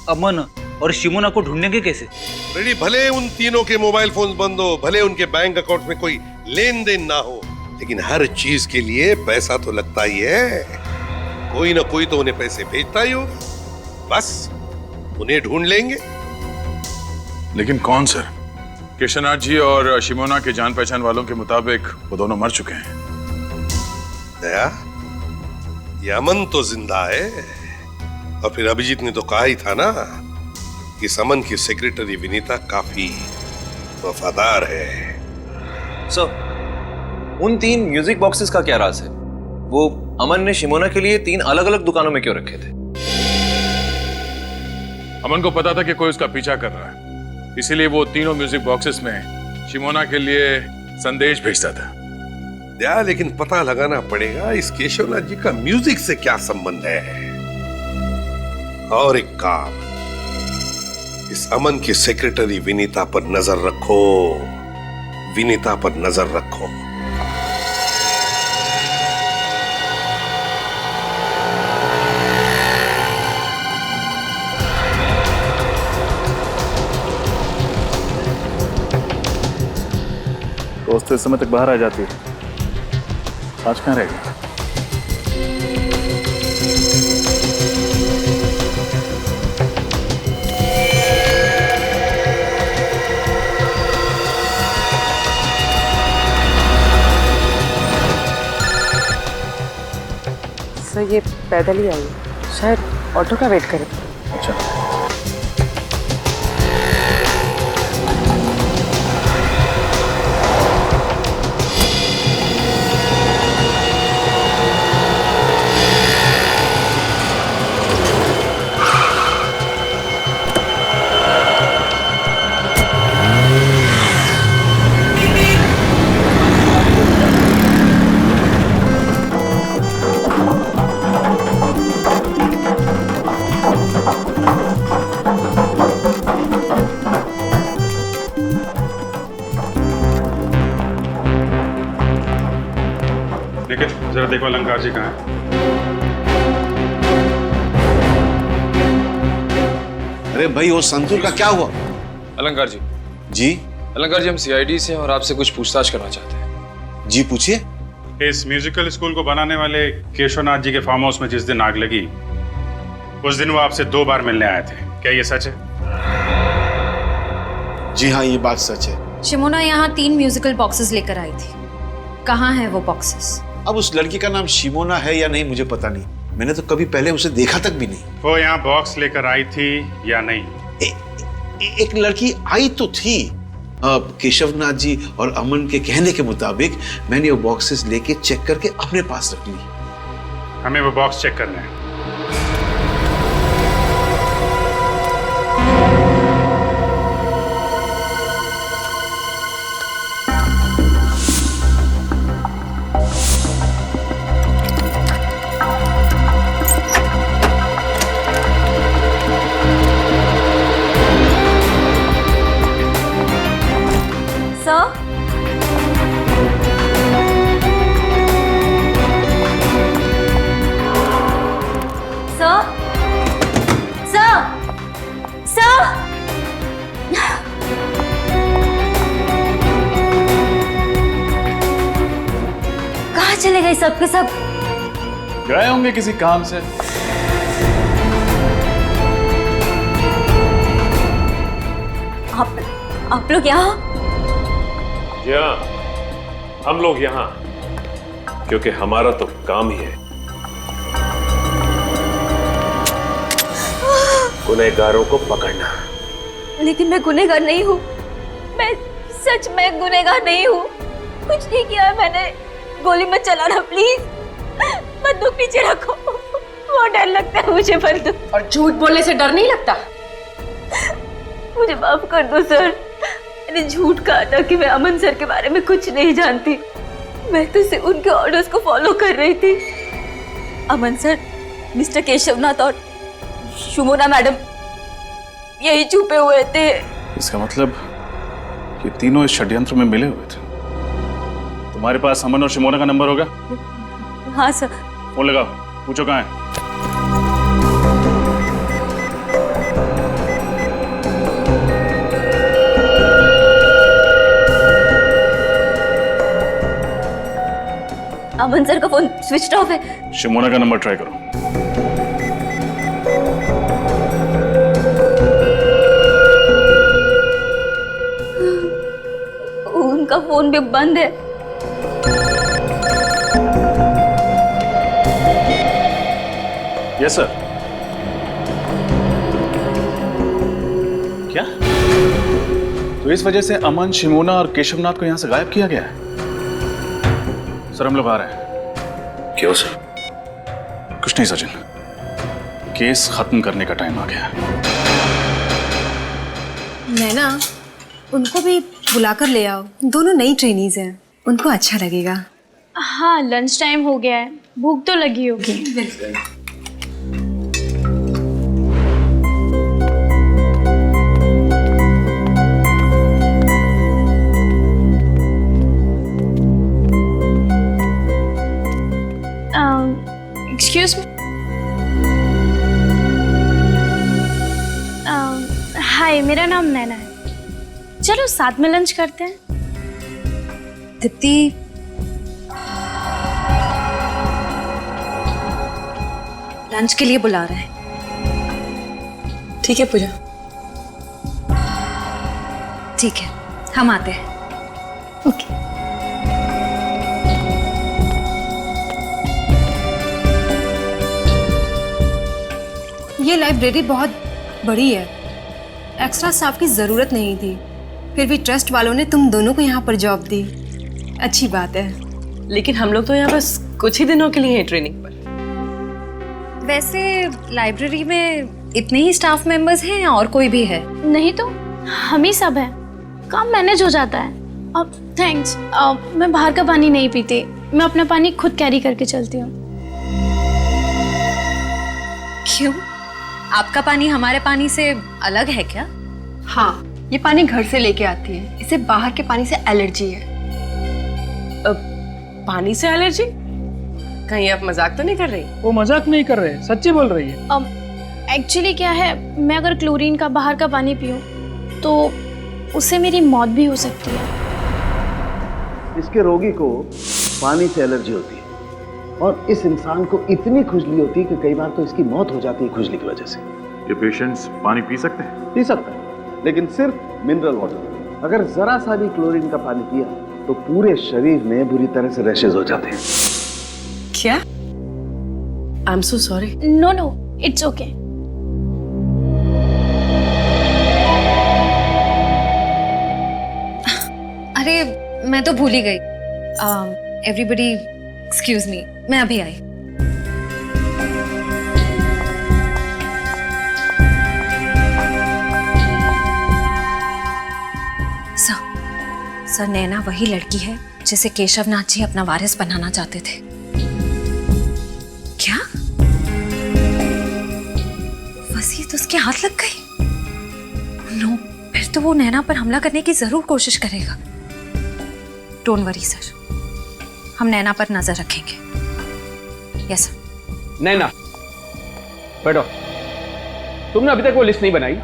अमन और शिमोना को ढूंढेंगे कैसे? रेडी, भले उन तीनों के मोबाइल फोन बंद हो, भले उनके बैंक अकाउंट में कोई लेन देन ना हो, लेकिन हर चीज के लिए पैसा तो लगता ही है। कोई ना कोई तो उन्हें पैसे भेजता ही होगा। बस उन्हें ढूंढ लेंगे। लेकिन कौन सर? केशवनाथ जी और शिमोना के जान पहचान वालों के मुताबिक वो दोनों मर चुके हैं। दया, ये अमन तो जिंदा है, और फिर अभिजीत ने तो कहा ही था ना कि समन की सेक्रेटरी विनीता काफी वफादार है। सर, उन 3 म्यूजिक बॉक्सेस का क्या राज है? वो अमन ने शिमोना के लिए 3 अलग-अलग दुकानों में क्यों रखे थे? अमन को पता था कि कोई उसका पीछा कर रहा है, इसीलिए वो तीनों म्यूजिक बॉक्सेस में शिमोना के लिए संदेश भेजता था। दया, लेकिन पता लगाना पड़ेगा इस केशवनाथ जी का म्यूजिक से क्या संबंध है। और एक काम, इस अमन की सेक्रेटरी विनीता पर नजर रखो, विनीता पर नजर रखो। दोस्त इस समय तक बाहर आ जाती है, आज कहाँ रहेगी? सर, ये पैदल ही आई, शायद ऑटो का वेट करे। अच्छा, जरा देखो अलंकार जी कहाँ हैं? अरे भाई, वो संतूर का क्या हुआ? अलंकार जी। जी? अलंकार जी, हम सीआईडी से हैं और आपसे कुछ पूछताछ करना चाहते हैं। जी, पूछिए। इस म्यूजिकल स्कूल को बनाने वाले केशवनाथ जी के फार्म हाउस में जिस दिन आग लगी, उस दिन वो आपसे 2 बार मिलने आए थे, क्या ये सच है? जी हाँ, ये बात सच है। शिमोना यहाँ 3 म्यूजिकल बॉक्सेस लेकर आई थी। कहाँ है वो बॉक्सेस? अब उस लड़की का नाम शिमोना है या नहीं मुझे पता नहीं, मैंने तो कभी पहले उसे देखा तक भी नहीं। वो यहाँ बॉक्स लेकर आई थी या नहीं? एक लड़की आई तो थी। केशवनाथ जी और अमन के कहने के मुताबिक मैंने वो बॉक्सेस लेके चेक करके अपने पास रख ली। हमें वो बॉक्स चेक करना है। चले गए सब के सब? गए होंगे किसी काम से। आप लोग यहाँ? जी हाँ, हम लोग यहाँ क्योंकि हमारा तो काम ही है गुनहगारों को पकड़ना। लेकिन मैं गुनहगार नहीं हूँ। मैं सच में गुनहगार नहीं हूँ। कुछ नहीं किया है मैंने। गोली मत चलाना प्लीज। बंदूक नीचे रखो। बहुत डर लगता है मुझे बंदूक। और झूठ बोलने से डर नहीं लगता? मुझे माफ कर दो सर। मैंने झूठ कहा था कि मैं अमन सर के बारे में कुछ नहीं जानती। मैं तो सिर्फ उनके ऑर्डर्स को फॉलो कर रही थी। अमन सर, मिस्टर केशवनाथ और शिमोना मैडम यही छुपे हुए थे। इसका मतलब ये तीनों इस षड्यंत्र में मिले हुए थे। तुम्हारे पास अमन और शिमोना का नंबर होगा? हाँ सर। फोन लगाओ, पूछो कहाँ है। अमन सर का फोन स्विच ऑफ है। शिमोना का नंबर ट्राई करो। उनका फोन भी बंद है। Yes sir. क्या? तो इस वजह से अमन, शिमोना और केशवनाथ को यहां से गायब किया गया है? सर हम लोग आ रहे हैं। क्यों सर? कुछ नहीं सचिन, केस खत्म करने का टाइम आ गया। नैना, उनको भी बुलाकर ले आओ। दोनों नई ट्रेनीज हैं, उनको अच्छा लगेगा। हाँ, लंच टाइम हो गया है, भूख तो लगी होगी। बिल्कुल। Excuse me. हाय, मेरा नाम नैना है। चलो साथ में लंच करते हैं। दीप्ति, लंच के लिए बुला रहे हैं। ठीक है पूजा। ठीक है, हम आते हैं। ओके। ये लाइब्रेरी बहुत बड़ी है, एक्स्ट्रा स्टाफ की ज़रूरत नहीं थी, फिर भी ट्रस्ट वालों ने तुम दोनों को यहाँ पर जॉब दी। अच्छी बात है। लेकिन हम लोग तो यहाँ बस कुछ ही दिनों के लिए हैं ट्रेनिंग पर। वैसे लाइब्रेरी में इतने ही स्टाफ मेंबर्स हैं या और कोई भी है? नहीं तो हम ही सब हैं, काम मैनेज हो जाता है। अब थैंक्स। मैं बाहर का पानी नहीं पीती, मैं अपना पानी खुद कैरी करके चलती हूँ। क्यों? आपका पानी हमारे पानी से अलग है क्या? हाँ, ये पानी घर से लेके आती है, इसे बाहर के पानी से एलर्जी है। पानी से एलर्जी? कहीं आप मजाक तो नहीं कर रही? वो मजाक नहीं कर रहे, सच्ची बोल रही है। एक्चुअली क्या है, मैं अगर क्लोरीन का बाहर का पानी पीऊं तो उससे मेरी मौत भी हो सकती है। इसके रोगी को पानी से एलर्जी होती है और इस इंसान को इतनी खुजली होती है कि कई बार तो इसकी मौत हो जाती है खुजली की वजह से। ये पेशेंट्स पानी पी सकते हैं? पी सकता है, लेकिन सिर्फ मिनरल वाटर। अगर जरा सा भी क्लोरीन का पानी पिया तो पूरे शरीर में बुरी तरह से रैशेज हो जाते हैं। क्या? I am so sorry. No no, it's okay. अरे मैं तो भूल ही गई। एवरीबडी एक्सक्यूज मी, मैं अभी आई। सर, नैना वही लड़की है जिसे केशवनाथ जी अपना वारिस बनाना चाहते थे। क्या वसीयत उसके हाथ लग गई? नो, फिर तो वो नैना पर हमला करने की जरूर कोशिश करेगा। डोंट वरी सर, हम नैना पर नजर रखेंगे। Yes sir. नैना बैठो। तुमने अभी तक वो लिस्ट नहीं बनाई।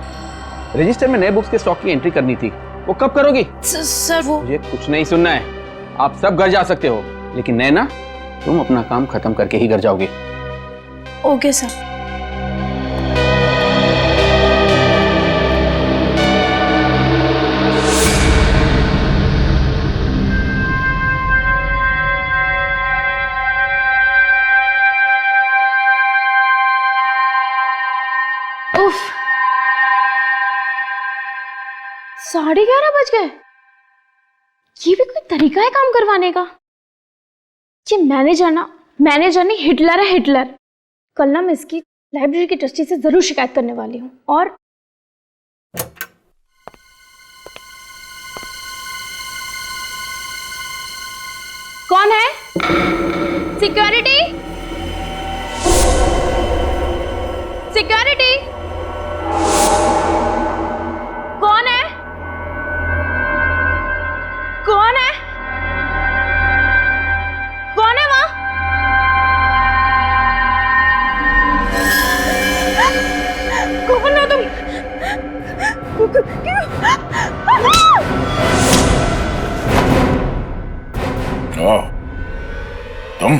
रजिस्टर में नए बुक्स के स्टॉक की एंट्री करनी थी, वो कब करोगी? सर वो मुझे कुछ नहीं सुनना है। आप सब घर जा सकते हो, लेकिन नैना तुम अपना काम खत्म करके ही घर जाओगे। Okay sir. उफ, 11:30 बज गए। ये भी कोई तरीका है काम करवाने का? ये मैनेजर नहीं, हिटलर है, हिटलर। कल ना मैं इसकी लाइब्रेरी की ट्रस्टी से जरूर शिकायत करने वाली हूँ। और कौन है? सिक्योरिटी, सिक्योरिटी, कौन है? कौन है? कौन है वहां? कौन हो तुम? तुम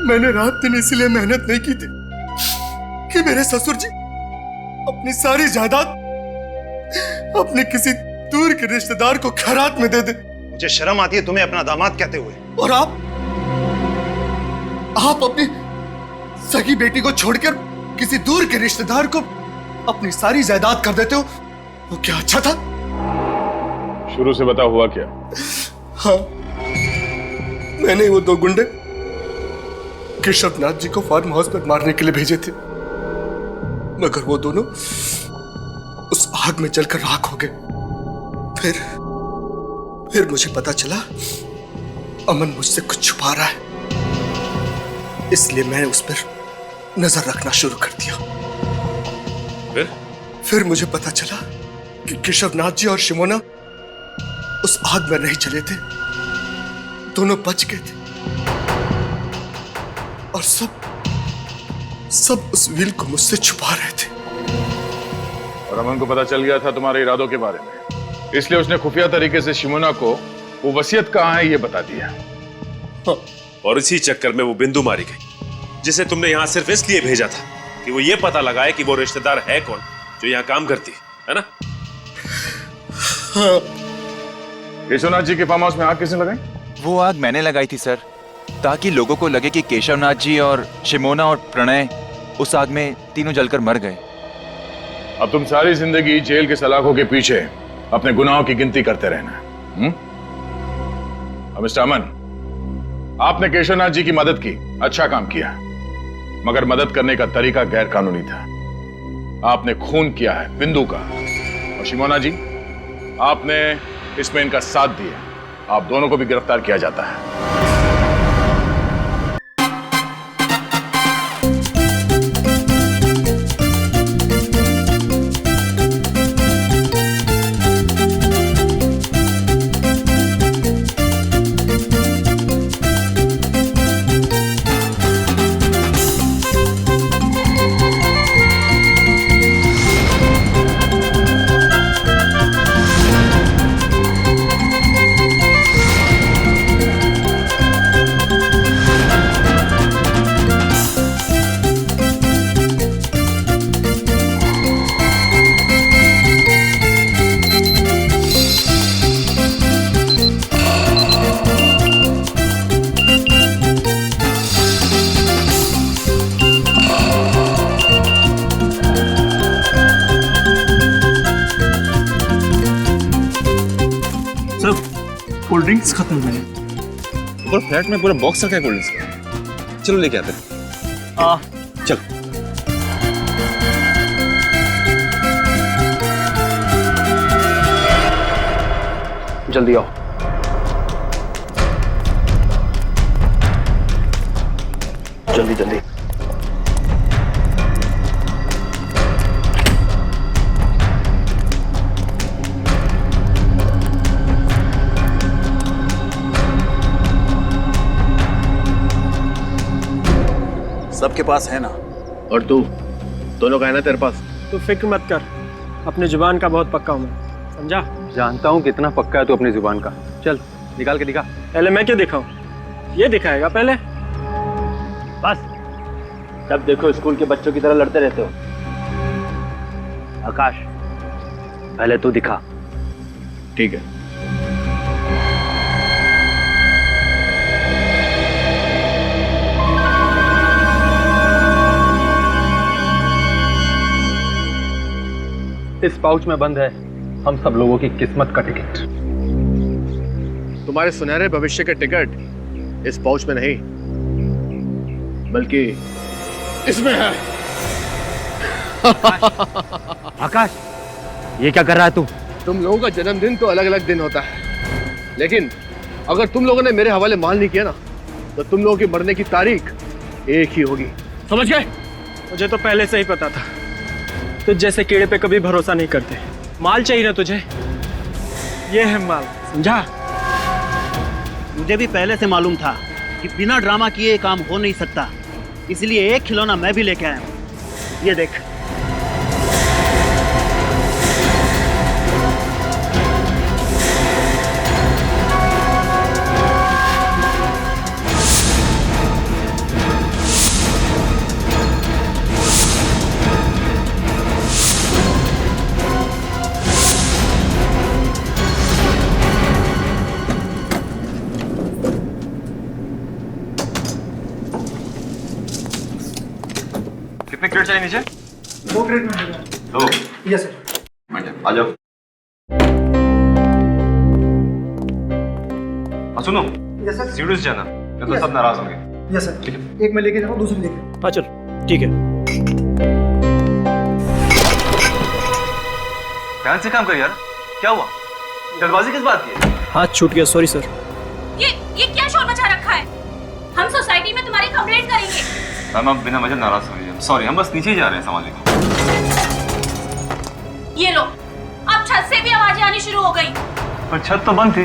मैंने रात दिन इसलिए मेहनत नहीं की थी कि मेरे ससुर जी अपनी सारी जायदाद अपने किसी दूर के रिश्तेदार को खैरात में दे दे। मुझे शर्म आती है तुम्हें अपना दामाद कहते हुए। और आप अपनी सगी बेटी को छोड़कर किसी दूर के रिश्तेदार को अपनी सारी जायदाद कर देते हो। वो क्या अच्छा था? शुरू से बता हुआ क्या? हाँ, मैंने वो दो गुंडे केशवनाथ जी को फार्म हाउस पर मारने के लिए भेजे थे, मगर वो दोनों उस आग में जलकर राख हो गए। फिर मुझे पता चला अमन मुझसे कुछ छुपा रहा है, इसलिए मैंने उस पर नजर रखना शुरू कर दिया। फिर मुझे पता चला कि केशवनाथ जी और शिमोना उस आग में नहीं जले थे, दोनों बच गए थे। और सब उस व्हील को मुझसे छुपा रहे थे। और अमन को पता चल गया था तुम्हारे इरादों के बारे में, इसलिए उसने खुफिया तरीके से शिमोना को वो वसीयत कहाँ है ये बता दिया। हाँ। और इसी चक्कर में वो बिंदु मारी गई, जिसे तुमने यहाँ सिर्फ इसलिए भेजा था कि वो ये पता लगाए कि वो रिश्तेदार है कौन जो यहाँ काम करती है ना? हाँ। केशवनाथ जी के फार्म हाउस में आग किसने लगाई? वो आग मैंने लगाई थी सर, ताकि लोगों को लगे कि केशवनाथ जी और शिमोना और प्रणय उस आग में तीनों जलकर मर गए। अब तुम सारी जिंदगी जेल के सलाखों के पीछे अपने गुनाहों की गिनती करते रहना। मिस्टर अमन, आपने केशवनाथ जी की मदद की, अच्छा काम किया, मगर मदद करने का तरीका गैर कानूनी था। आपने खून किया है बिंदु का, और शिमोना जी आपने इसमें इनका साथ दिया। आप दोनों को भी गिरफ्तार किया जाता है। कोल्ड ड्रिंक्स खत्म हुए हैं। ऊपर फ्लैट में पूरा बॉक्स रखा है कोल्ड ड्रिंक्स का। चलो लेके आते हैं। चल। जल्दी आओ। जल्दी जल्दी। सबके पास है ना, और तू दोनों का है ना तेरे पास? तू फिक्र मत कर, अपने जुबान का बहुत पक्का हूँ मैं, समझा? जानता हूँ कितना पक्का है तू अपनी जुबान का। चल निकाल के दिखा। पहले मैं क्या दिखाऊं? ये दिखाएगा पहले। बस जब देखो स्कूल के बच्चों की तरह लड़ते रहते हो। आकाश पहले तू दिखा। ठीक है। इस पाउच में बंद है हम सब लोगों की किस्मत का टिकट। तुम्हारे सुनहरे भविष्य के टिकट इस पाउच में नहीं, बल्कि इसमें है। आकाश ये क्या कर रहा है तू? तुम लोगों का जन्मदिन तो अलग अलग दिन होता है, लेकिन अगर तुम लोगों ने मेरे हवाले माल नहीं किया ना, तो तुम लोगों की मरने की तारीख एक ही होगी। समझ गए? मुझे तो पहले से ही पता था, तुझ जैसे कीड़े पे कभी भरोसा नहीं करते। माल चाहिए ना तुझे, ये है माल, समझा? मुझे भी पहले से मालूम था कि बिना ड्रामा किए ये काम हो नहीं सकता, इसलिए एक खिलौना मैं भी लेके आया हूं। ये देख। कितने क्रेट चाहिए नीचे? 2 क्रेट में होगा। 2? Yes sir. आ जाओ। सुनो, यस सर। सीढ़ी से जाना, नहीं तो सब नाराज होंगे। Yes sir. एक मैं लेके जाऊँ, दूसरी लेके। हाँ चल ठीक है। ध्यान से काम कर यार। क्या हुआ? जल्दबाजी किस बात की? हाथ छूट गया, सॉरी सर। ये क्या शोर मचा रखा है? हम सोसाइटी में तुम्हारी कंप्लेंट करेंगे। मैम आप बिना वजह नाराज हो रही है। सॉरी, हम बस नीचे ही जा रहे हैं सामान लेकर। ये लो, अब छत से भी आवाजें आनी शुरू हो गई। पर छत तो बंद थी,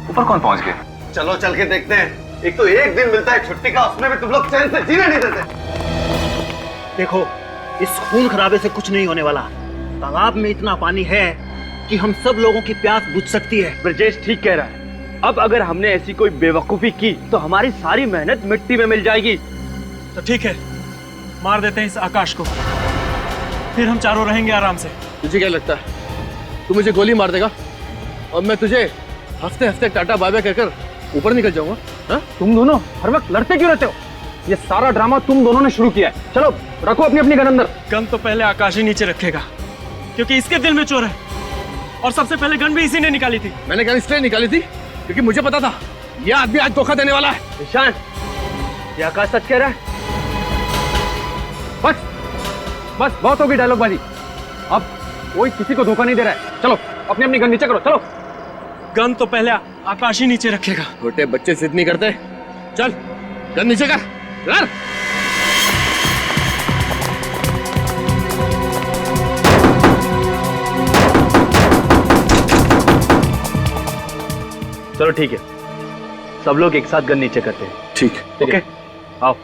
ऊपर कौन पहुंच गया? चलो चल के देखते हैं। एक तो एक दिन मिलता है छुट्टी का, उसमें भी तुम लोग चैन से जीने नहीं देते। देखो इस खून खराबे से कुछ नहीं होने वाला। तालाब में इतना पानी है कि हम सब लोगों की प्यास बुझ सकती है। ब्रजेश ठीक कह रहा है। अब अगर हमने ऐसी कोई बेवकूफी की तो हमारी सारी मेहनत मिट्टी में मिल जाएगी। तो ठीक है, मार देते हैं इस आकाश को, फिर हम चारों रहेंगे आराम से। तुझे क्या लगता है तू मुझे गोली मार देगा और मैं तुझे हफ्ते हफ्ते टाटा बाय बाय कहकर ऊपर निकल जाऊंगा? हाँ? तुम दोनों हर वक्त लड़ते क्यों रहते हो? ये सारा ड्रामा तुम दोनों ने शुरू किया है। चलो रखो अपनी अपनी गन अंदर। गन तो पहले आकाश ही नीचे रखेगा, क्योंकि इसके दिल में चोर है, और सबसे पहले गन भी इसी ने निकाली थी। मैंने गन इसलिए निकाली थी क्योंकि मुझे पता था ये आदमी आज धोखा देने वाला है। ईशान, ये आकाश सच कह रहा है। बस बस बहुत होगी डायलॉगबाजी। अब कोई किसी को धोखा नहीं दे रहा है। चलो अपनी अपनी गन नीचे करो। चलो। गन तो पहले आकाश ही नीचे रखेगा। छोटे बच्चे जिद नहीं करते। चल गन नीचे कर। यार चलो ठीक है, सब लोग एक साथ गन नीचे करते हैं। ठीक है। ओके आओ।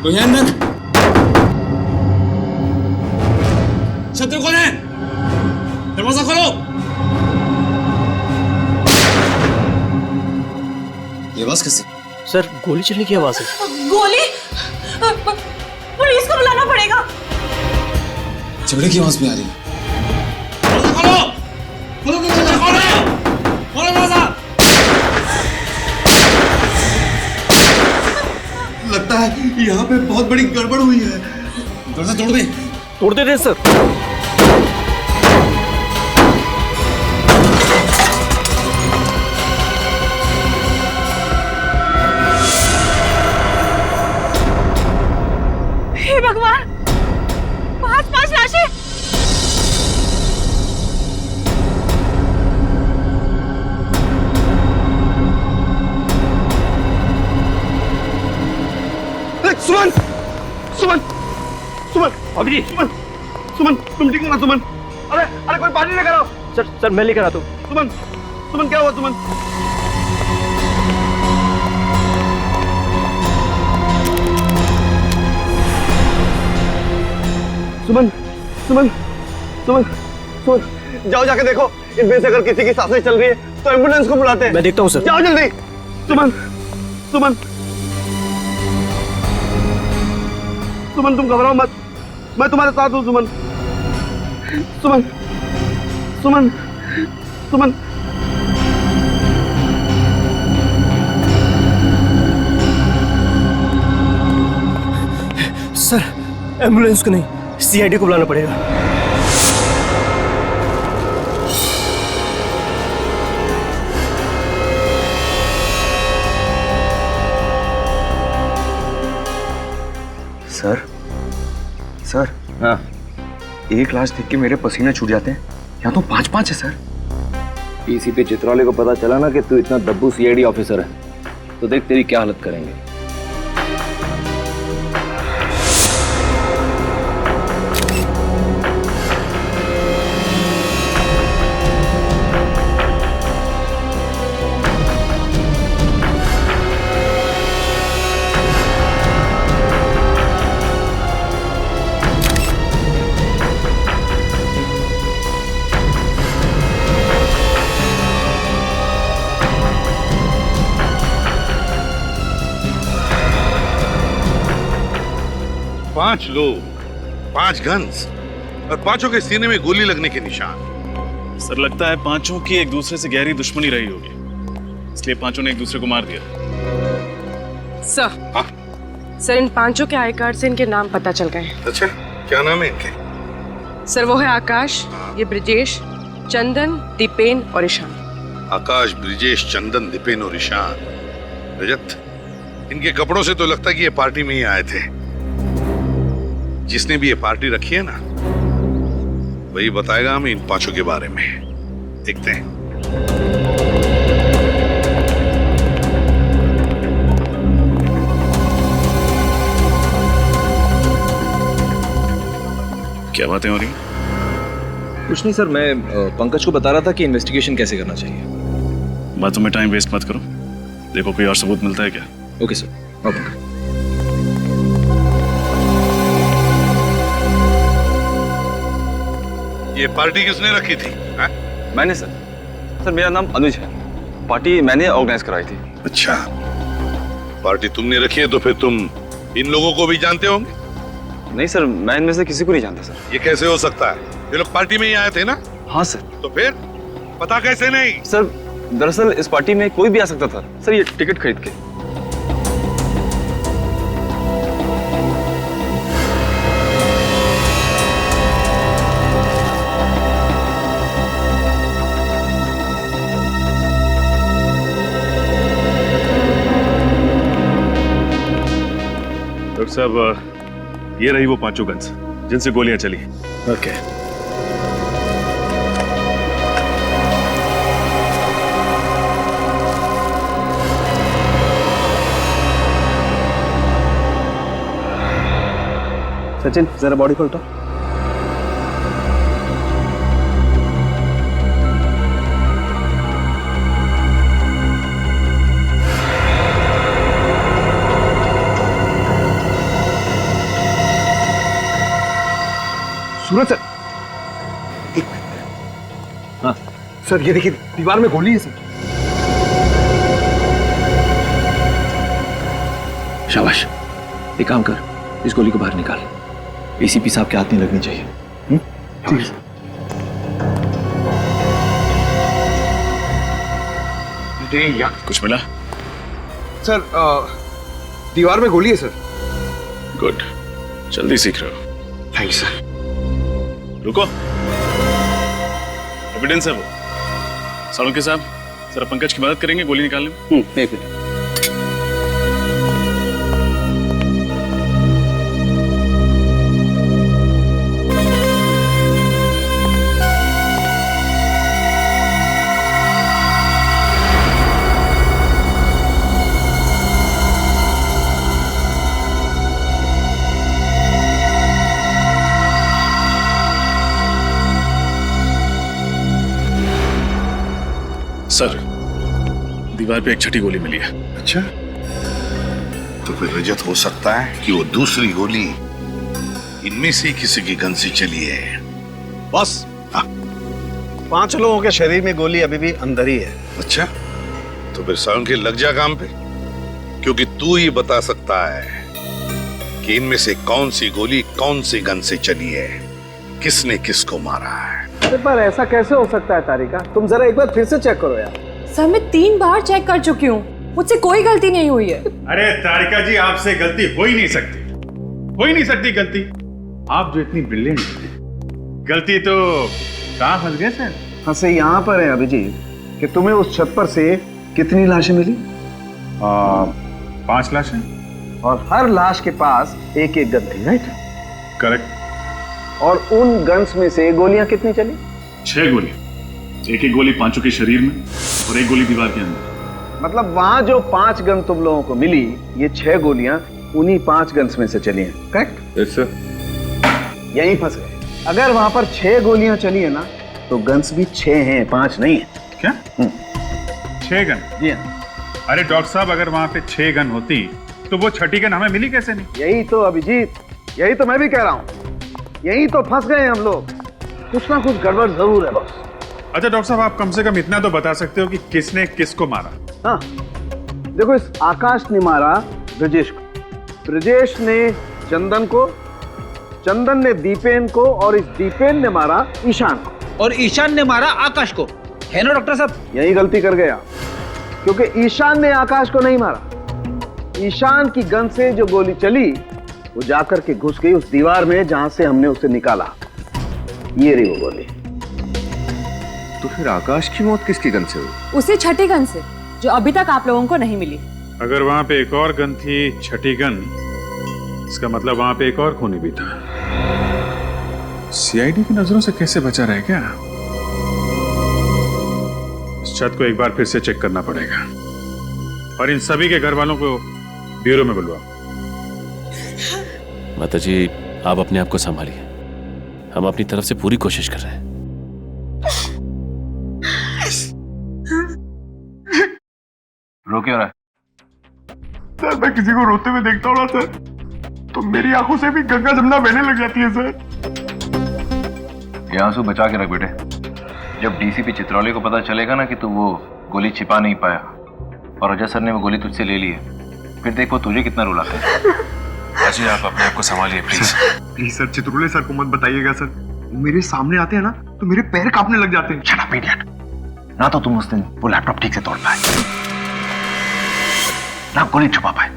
कोई है अंदर? शत्रु कौन है? दरवाजा खोलो। ये आवाज कैसी? सर गोली चलने की आवाज है। गोली? पुलिस को बुलाना पड़ेगा। झगड़े की आवाज भी आ रही है। लगता है यहाँ पे बहुत बड़ी गड़बड़ हुई है। दरवाजा तोड़ दे। तोड़ दे सर। हे भगवान, 5 लाशें। सुमन, सुमन, सुमन, भाभी जी, सुमन, सुमन, तुम ठीक हो ना सुमन? अरे अरे कोई पानी लेकर आओ। सर मैं लेकर आता हूँ। सुमन, सुमन क्या हुआ सुमन? सुमन, सुमन, सुमन, सुमन, जाओ जाके देखो इनमें से अगर किसी की सांसें चल रही है तो एम्बुलेंस को बुलाते हैं। मैं देखता हूँ सर। जाओ जल्दी। सुमन, सुमन, सुमन तुम घबराओ मत, मैं तुम्हारे साथ हूँ सुमन। सुमन, सुमन, सुमन। सर एम्बुलेंस को नहीं, सीआईडी को बुलाना पड़ेगा। सर, सर, हाँ, एक लाश देख के मेरे पसीने छूट जाते हैं। यहाँ तो 5-5 है सर। पीसीपी चित्रौले को पता चला ना कि तू इतना दब्बू सीआईडी ऑफिसर है, तो देख तेरी क्या हालत करेंगे। पांच लोग, 5 गन्स और पांचों के सीने में गोली लगने के निशान। सर लगता है पांचों की एक दूसरे से गहरी दुश्मनी रही होगी, इसलिए पांचों ने एक दूसरे को मार दिया। सर इन 5 के आई कार्ड से इनके नाम पता चल गए। अच्छा, क्या नाम है इनके? सर वो है आकाश, ये ब्रिजेश, चंदन, दीपेन और ईशान। आकाश, ब्रिजेश, चंदन, दीपेन और ईशान। रजत, इनके कपड़ों से तो लगता है कि ये पार्टी में ही आए थे। जिसने भी ये पार्टी रखी है ना, वही बताएगा हमें इन 5 के बारे में। देखते हैं। क्या बातें हो रही? कुछ नहीं सर, मैं पंकज को बता रहा था कि इन्वेस्टिगेशन कैसे करना चाहिए। बातों में टाइम वेस्ट मत करो, देखो कोई और सबूत मिलता है क्या। Okay sir. ओके। ये पार्टी किसने रखी थी? मैंने सर। सर मेरा नाम अनुज है, पार्टी मैंने ऑर्गेनाइज कराई थी। अच्छा, पार्टी तुमने रखी है तो फिर तुम इन लोगों को भी जानते होंगे? नहीं सर, मैं इनमें से किसी को नहीं जानता सर। ये कैसे हो सकता है? ये लोग पार्टी में ही आए थे ना? हाँ सर। तो फिर पता कैसे नहीं? सर दरअसल इस पार्टी में कोई भी आ सकता था सर, ये टिकट खरीद के। डॉक्टर साहब, ये रही वो 5 गन्स जिनसे गोलियां चली। ओके। सचिन जरा बॉडी खोलता। सूरज सर, हाँ सर, ये देखिए दीवार में गोली है सर। शाबाश, एक काम कर, इस गोली को बाहर निकाल। एसीपी साहब के हाथ नहीं लगनी चाहिए। ठीक है। कुछ मिला? सर दीवार में गोली है सर। गुड, जल्दी सीख रहे हो। Thank you sir. रुको, एविडेंस है वो। सालुंके साहब, जरा पंकज की मदद करेंगे गोली निकालने में? एक मिनट। सर, दीवार पे एक छठी गोली मिली है। अच्छा, तो फिर रजत हो सकता है कि वो दूसरी गोली इनमें से किसी की गन से चली है। बॉस, 5 लोगों के शरीर में गोली अभी भी अंदर ही है। अच्छा, तो फिर सावंकी लग जा काम पे, क्योंकि तू ही बता सकता है कि इनमें से कौन सी गोली कौन सी गन से चली है, किसने किसको मारा है। पर ऐसा कैसे हो सकता है तारिका? तुम जरा एक बार फिर से चेक करो यार। सर, मैं 3 बार चेक कर चुकी हूँ, मुझसे कोई गलती नहीं हुई है। अरे तारिका जी, आपसे गलती हो ही नहीं सकती, हो ही नहीं सकती गलती। आप जो इतनी ब्रिलियंट हैं, गलती तो कहाँ फंस गए सर? फंसे यहाँ पर है अभिजीत कि तुम्हें उस छत पर से कितनी लाशें मिली? 5 लाशें, और हर लाश के पास एक एक गन थी, राइट? करेक्ट। और उन गन्स में से गोलियां कितनी चली? 6 गोली, एक गोली पांचों के शरीर में और एक गोली दीवार के अंदर। मतलब वहां जो 5 गन तुम लोगों को मिली, ये 6 गोलियां उन्हीं 5 गन्स में से चली हैं, करेक्ट? Yes sir. यहीं फंस गए। अगर वहां पर 6 गोलियां चली है ना, तो गन्स भी 6 हैं, 5 नहीं है। क्या? 6 गन? जी हाँ। अरे डॉक्टर साहब, अगर वहां पे 6 गन होती तो वो छठी गन हमें मिली कैसे नहीं? यही तो अभिजीत, यही तो मैं भी कह रहा हूँ, यही तो फंस गए हम लोग। कुछ ना कुछ गड़बड़ जरूर है बॉस। अच्छा डॉक्टर साहब, आप कम से कम इतना तो बता सकते हो कि किसने किसको मारा? हाँ, देखो, इस आकाश ने मारा ब्रजेश को, ब्रजेश ने चंदन को, चंदन ने दीपेन को, और इस दीपेन ने मारा ईशान को, और ईशान ने मारा आकाश को, है ना डॉक्टर साहब? यही गलती कर गया, क्योंकि ईशान ने आकाश को नहीं मारा। ईशान की गन से जो गोली चली वो जाकर के घुस गई उस दीवार में जहां से हमने उसे निकाला। ये रही वो गोली। तो फिर आकाश की मौत किसकी गन से हुई? उसी छठी गन से, जो अभी तक आप लोगों को नहीं मिली। अगर वहां पे एक और गन थी, छठी गन, इसका मतलब वहां पे एक और खूनी भी था। सीआईडी की नजरों से कैसे बचा रहे क्या? इस छत को एक बार फिर से चेक करना पड़ेगा, और इन सभी के घर वालों को ब्यूरो में बुलवाओ। माताजी, आप अपने आप को संभालिए, हम अपनी तरफ से पूरी कोशिश कर रहे हैं। रो क्यों रहा है? सर, मैं किसी को रोते हुए देखता हूँ ना सर, तो मेरी आंखों से भी गंगा जमुना बहने लग जाती है सर। ये आंसू बचा के रख बेटे। जब डीसीपी चित्रौली को पता चलेगा ना कि तू वो गोली छिपा नहीं पाया और रजत सर ने वो गोली तुझसे ले ली है, फिर देख वो तुझे कितना रुलाता है। अजय, आप अपने आप को संभालिए please. Please sir, Chitrole sir को मत बताइएगा सर, वो मेरे सामने आते हैं ना तो मेरे पैर कांपने लग जाते हैं। Shut up idiot. ना तो तुम उस दिन वो लैपटॉप ठीक से तोड़ पाए, ना गोली छुपा पाए।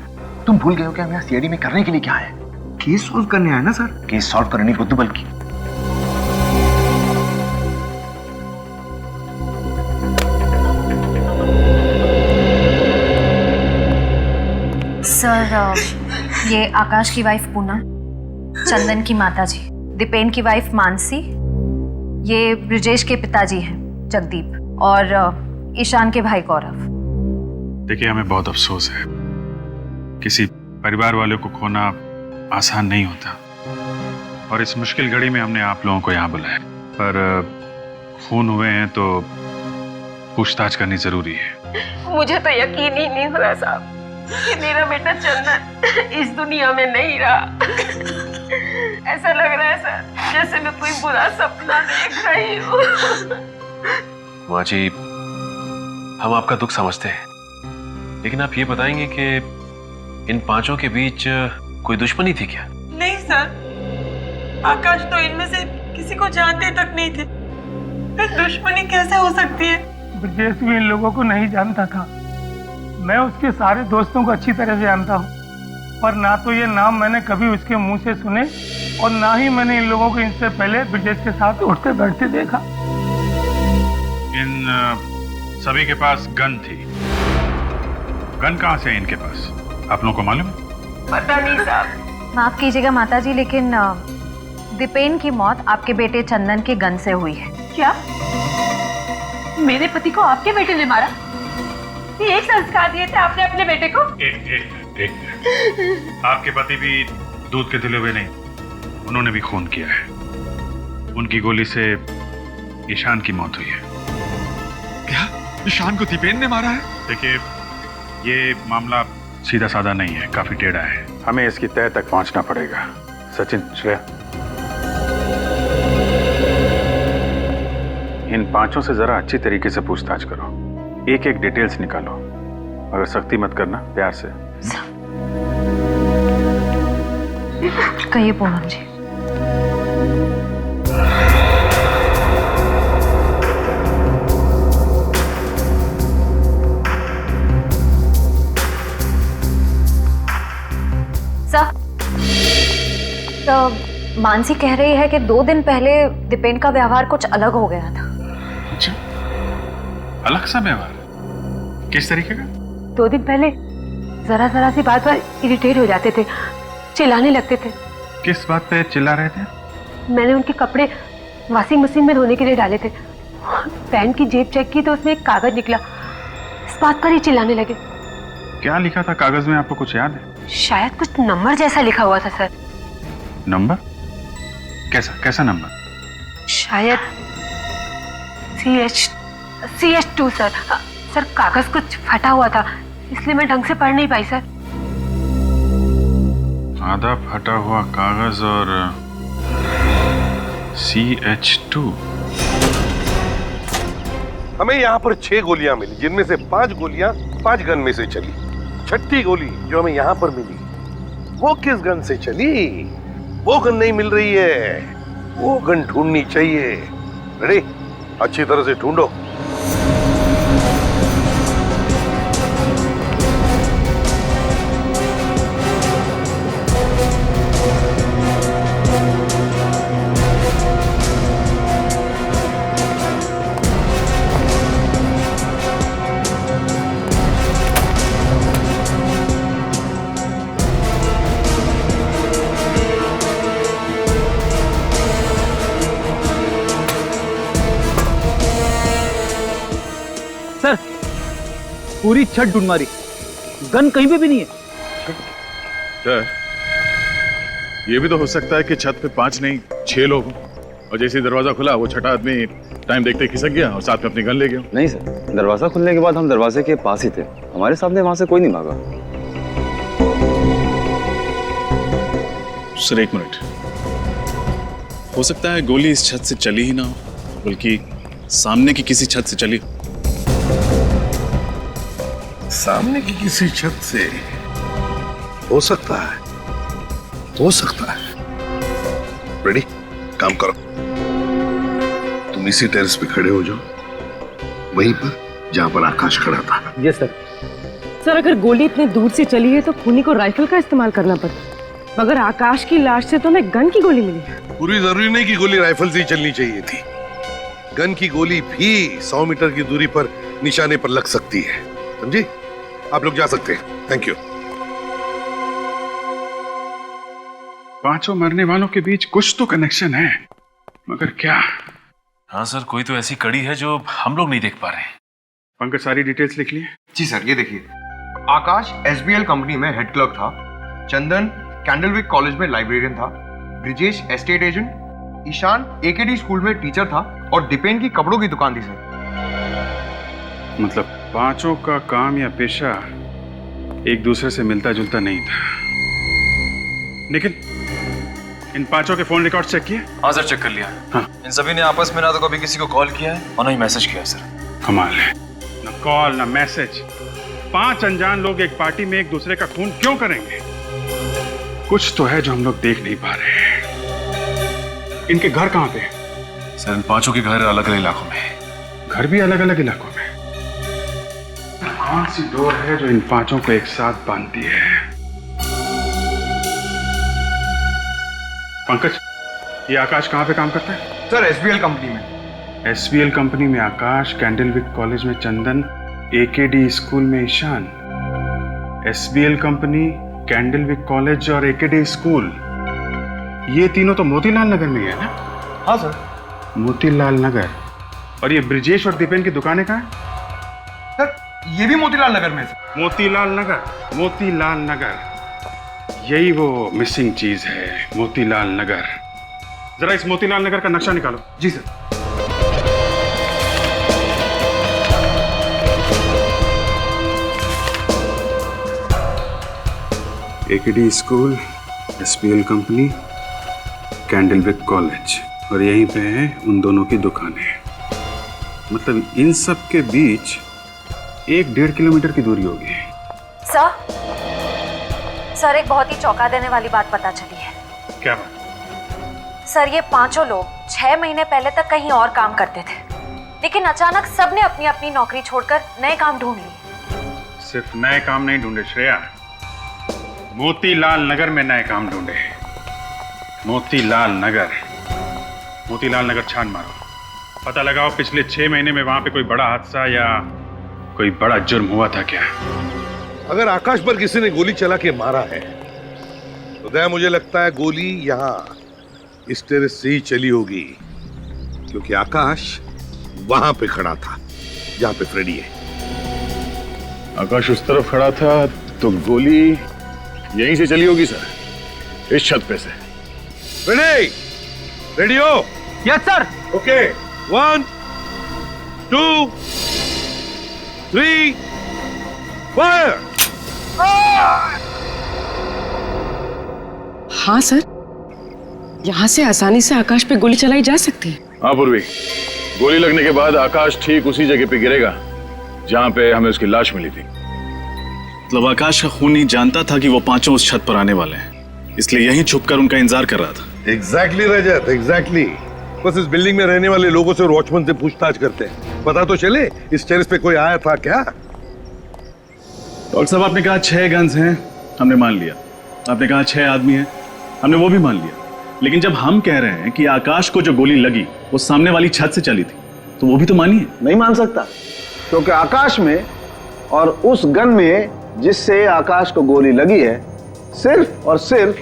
तुम भूल गए हो कि हम यहाँ सीआईडी में करने के लिए क्या है? केस सॉल्व करने आए ना सर। केस सॉल्व करने बुद्धू बल्कि। सर, ये आकाश की वाइफ पूना, चंदन की माताजी, दीपेन की वाइफ मानसी, ये ब्रजेश के पिताजी हैं जगदीप, और ईशान के भाई गौरव। देखिए, हमें बहुत अफसोस है, किसी परिवार वालों को खोना आसान नहीं होता, और इस मुश्किल घड़ी में हमने आप लोगों को यहाँ बुलाया। पर खून हुए हैं तो पूछताछ करनी जरूरी है। मुझे तो यकीन ही नहीं हो रहा साहब कि मेरा बेटा चंदन इस दुनिया में नहीं रहा। ऐसा लग रहा है सर जैसे मैं कोई बुरा सपना देख रही हूँ। माँ जी, हम आपका दुख समझते हैं, लेकिन आप ये बताएंगे कि इन 5 के बीच कोई दुश्मनी थी क्या? नहीं सर, आकाश तो इनमें से किसी को जानते तक नहीं थे, फिर दुश्मनी कैसे हो सकती है? ब्रजेश भी इन लोगों को नहीं जानता था। मैं उसके सारे दोस्तों को अच्छी तरह से जानता हूँ, पर ना तो ये नाम मैंने कभी उसके मुंह से सुने, और ना ही मैंने इन लोगों को इनसे पहले ब्रजेश के साथ उठते बैठते देखा। इन सभी के पास गन थी। गन कहाँ से है इनके पास, आप लोगों को मालूम है? पता नहीं साहब। माफ कीजिएगा माताजी, लेकिन दीपेन की मौत आपके बेटे चंदन के गन से हुई है। क्या? मेरे पति को आपके बेटे ने मारा? ये एक संस्कार दिए थे आपने अपने बेटे को? एक आपके पति भी दूध के तिले हुए नहीं, उन्होंने भी खून किया है। उनकी गोली से ईशान की मौत हुई है। क्या? ईशान को दीपेन ने मारा है? देखिए, ये मामला सीधा साधा नहीं है, काफी टेढ़ा है। हमें इसकी तह तक पहुंचना पड़ेगा। सचिन, श्रेया, इन पांचों से जरा अच्छी तरीके से पूछताछ करो, एक एक डिटेल्स निकालो, मगर सख्ती मत करना, प्यार से। कहिए पूनम जी। तो मानसी कह रही है कि 2 दिन पहले दीपेन का व्यवहार कुछ अलग हो गया था। अच्छा, अलग सा व्यवहार? किस तरीके का? 2 दिन पहले जरा जरा सी बात पर इरिटेट हो जाते थे, चिल्लाने लगते थे। किस बात पे चिल्ला रहे थे? मैंने उनके कपड़े वॉशिंग मशीन में धोने के लिए डाले थे, पैंट की जेब चेक की तो उसमें एक कागज निकला, इस बात पर ही चिल्लाने लगे। क्या लिखा था कागज में, आपको कुछ याद है? शायद कुछ नंबर जैसा लिखा हुआ था सर। नंबर? कैसा नंबर? शायद CH2 सर। सर कागज कुछ फटा हुआ था, इसलिए मैं ढंग से पढ़ नहीं पाई सर। आधा फटा हुआ कागज और CH2। हमें यहाँ पर 6 गोलियां मिली, जिनमें से 5 गोलियां 5 गन में से चली। छठी गोली जो हमें यहाँ पर मिली, वो किस गन से चली? वो गन नहीं मिल रही है, वो गन ढूंढनी चाहिए। रेडी? अच्छी तरह से ढूंढो। पूरी छत ढूंढ मारी, गन कहीं पे भी नहीं है। सर, ये भी तो हो सकता है कि छत पे 5 नहीं 6 लोग हों, और जैसे ही दरवाजा खुला वो छठा आदमी टाइम देखते खिसक गया और साथ में अपनी गन ले गया। नहीं सर, दरवाजा खुलने के बाद हम दरवाजे के पास ही थे, हमारे सामने वहां से कोई नहीं भागा। सर 1 मिनट, हो सकता है गोली इस छत से चली ही ना हो, बल्कि सामने की किसी छत से चली। सामने की किसी छत से हो सकता है, हो सकता है। रेडी? काम करो, तुम इसी टेरेस पे खड़े हो जाओ, वहीं पर जहां पर आकाश खड़ा था। Yes sir. सर अगर गोली इतने दूर से चली है तो खूनी को राइफल का इस्तेमाल करना पड़ता, मगर आकाश की लाश से तो हमें गन की गोली मिली। पूरी जरूरी नहीं कि गोली राइफल से ही चलनी चाहिए थी, गन की गोली भी 100 मीटर की दूरी पर निशाने पर लग सकती है, समझी? आप लोग जा सकते हैं, थैंक यू। पांचों मरने वालों के बीच कुछ तो कनेक्शन है, मगर क्या? हाँ सर, कोई तो ऐसी कड़ी है जो हम लोग नहीं देख पा रहे हैं। पंकज, सारी डिटेल्स लिख लिए? जी सर, ये देखिए, आकाश SBL कंपनी में हेड क्लर्क था, चंदन कैंडलविक कॉलेज में लाइब्रेरियन था, Brijesh estate agent, Ishan AKD school में टीचर था और दीपेन की कपड़ों की दुकान थी सर। मतलब पांचों का काम या पेशा एक दूसरे से मिलता जुलता नहीं था। निखिल, इन पांचों के फोन रिकॉर्ड चेक किए? हाँ सर, चेक कर लिया। हाँ। इन सभी ने आपस में ना तो कभी किसी को कॉल किया है और ना ही मैसेज किया है सर। कमाल है, ना कॉल ना मैसेज। 5 अनजान लोग एक पार्टी में एक दूसरे का खून क्यों करेंगे? कुछ तो है जो हम लोग देख नहीं पा रहे हैं। इनके घर कहाँ पे? सर इन पांचों के घर अलग अलग इलाकों में। घर भी अलग अलग इलाकों में? कौन सी डोर है जो इन पांचों को एक साथ बांधती है? पंकज, ये आकाश कहाँ पे काम करता है? सर SBL कंपनी में। SBL कंपनी में आकाश, कैंडलविक कॉलेज में चंदन, AKD स्कूल में Ishan. SBL company, Candlewick college और AKD स्कूल, ये तीनों तो मोतीलाल नगर में है ना? हाँ सर। मोतीलाल नगर। और ये ब्रिजेश और दीपेन की दुकानें कहाँ हैं? सर ये भी मोतीलाल नगर में है। मोतीलाल नगर, मोतीलाल नगर, यही वो मिसिंग चीज है, मोतीलाल नगर। जरा इस मोतीलाल नगर का नक्शा निकालो। जी sir. AKD school, SPL company, Candlewick college, और यहीं पे है उन दोनों की दुकानें। मतलब इन सब के बीच 1-1.5 किलोमीटर की दूरी होगी। सर एक बहुत ही चौंका देने वाली बात पता चली है। क्या बात? सर ये पांचों लोग 6 महीने पहले तक कहीं और काम करते थे, लेकिन अचानक सबने अपनी अपनी नौकरी छोड़कर नए काम ढूंढ लिए। सिर्फ नए काम नहीं ढूंढे श्रेया, मोतीलाल नगर में नए काम ढूंढे। मोतीलाल नगर छान मारो, पता लगाओ पिछले 6 महीने में वहां पे कोई बड़ा हादसा या कोई बड़ा जुर्म हुआ था क्या। अगर आकाश पर किसी ने गोली चला के मारा है तो दया मुझे लगता है गोली यहाँ इस टेरेस से ही चली होगी, क्योंकि आकाश वहां पे खड़ा था जहां पे फ्रेडी है। आकाश उस तरफ खड़ा था तो गोली यहीं से चली होगी सर, इस छत पे से। फ्रेडी, रेडी हो? Yes sir. Okay, 1 2 3 fire. हाँ सर, यहाँ से आसानी से आकाश पे गोली चलाई जा सकती है। हाँ पूर्वी, गोली लगने के बाद आकाश ठीक उसी जगह पे गिरेगा जहां पे हमें उसकी लाश मिली थी। मतलब आकाश का खूनी जानता था कि वो पांचों उस छत पर आने वाले हैं, इसलिए यहीं छुपकर उनका इंतजार कर रहा था। एग्जैक्टली रजत, एग्जैक्टली। बस इस बिल्डिंग में रहने वाले लोगों से और वॉचमैन से पूछताछ करते हैं, पता तो चले इस टेरेस पे कोई आया था क्या। डॉक्टर साहब आपने कहा 6 गन्स हैं, हमने मान लिया। आपने कहा 6 आदमी हैं, हमने वो भी मान लिया। लेकिन जब हम कह रहे हैं कि आकाश को जो गोली लगी वो सामने वाली छत से चली थी, तो वो भी तो मानिए। नहीं मान सकता, क्योंकि आकाश में और उस गन में जिससे आकाश को गोली लगी है सिर्फ और सिर्फ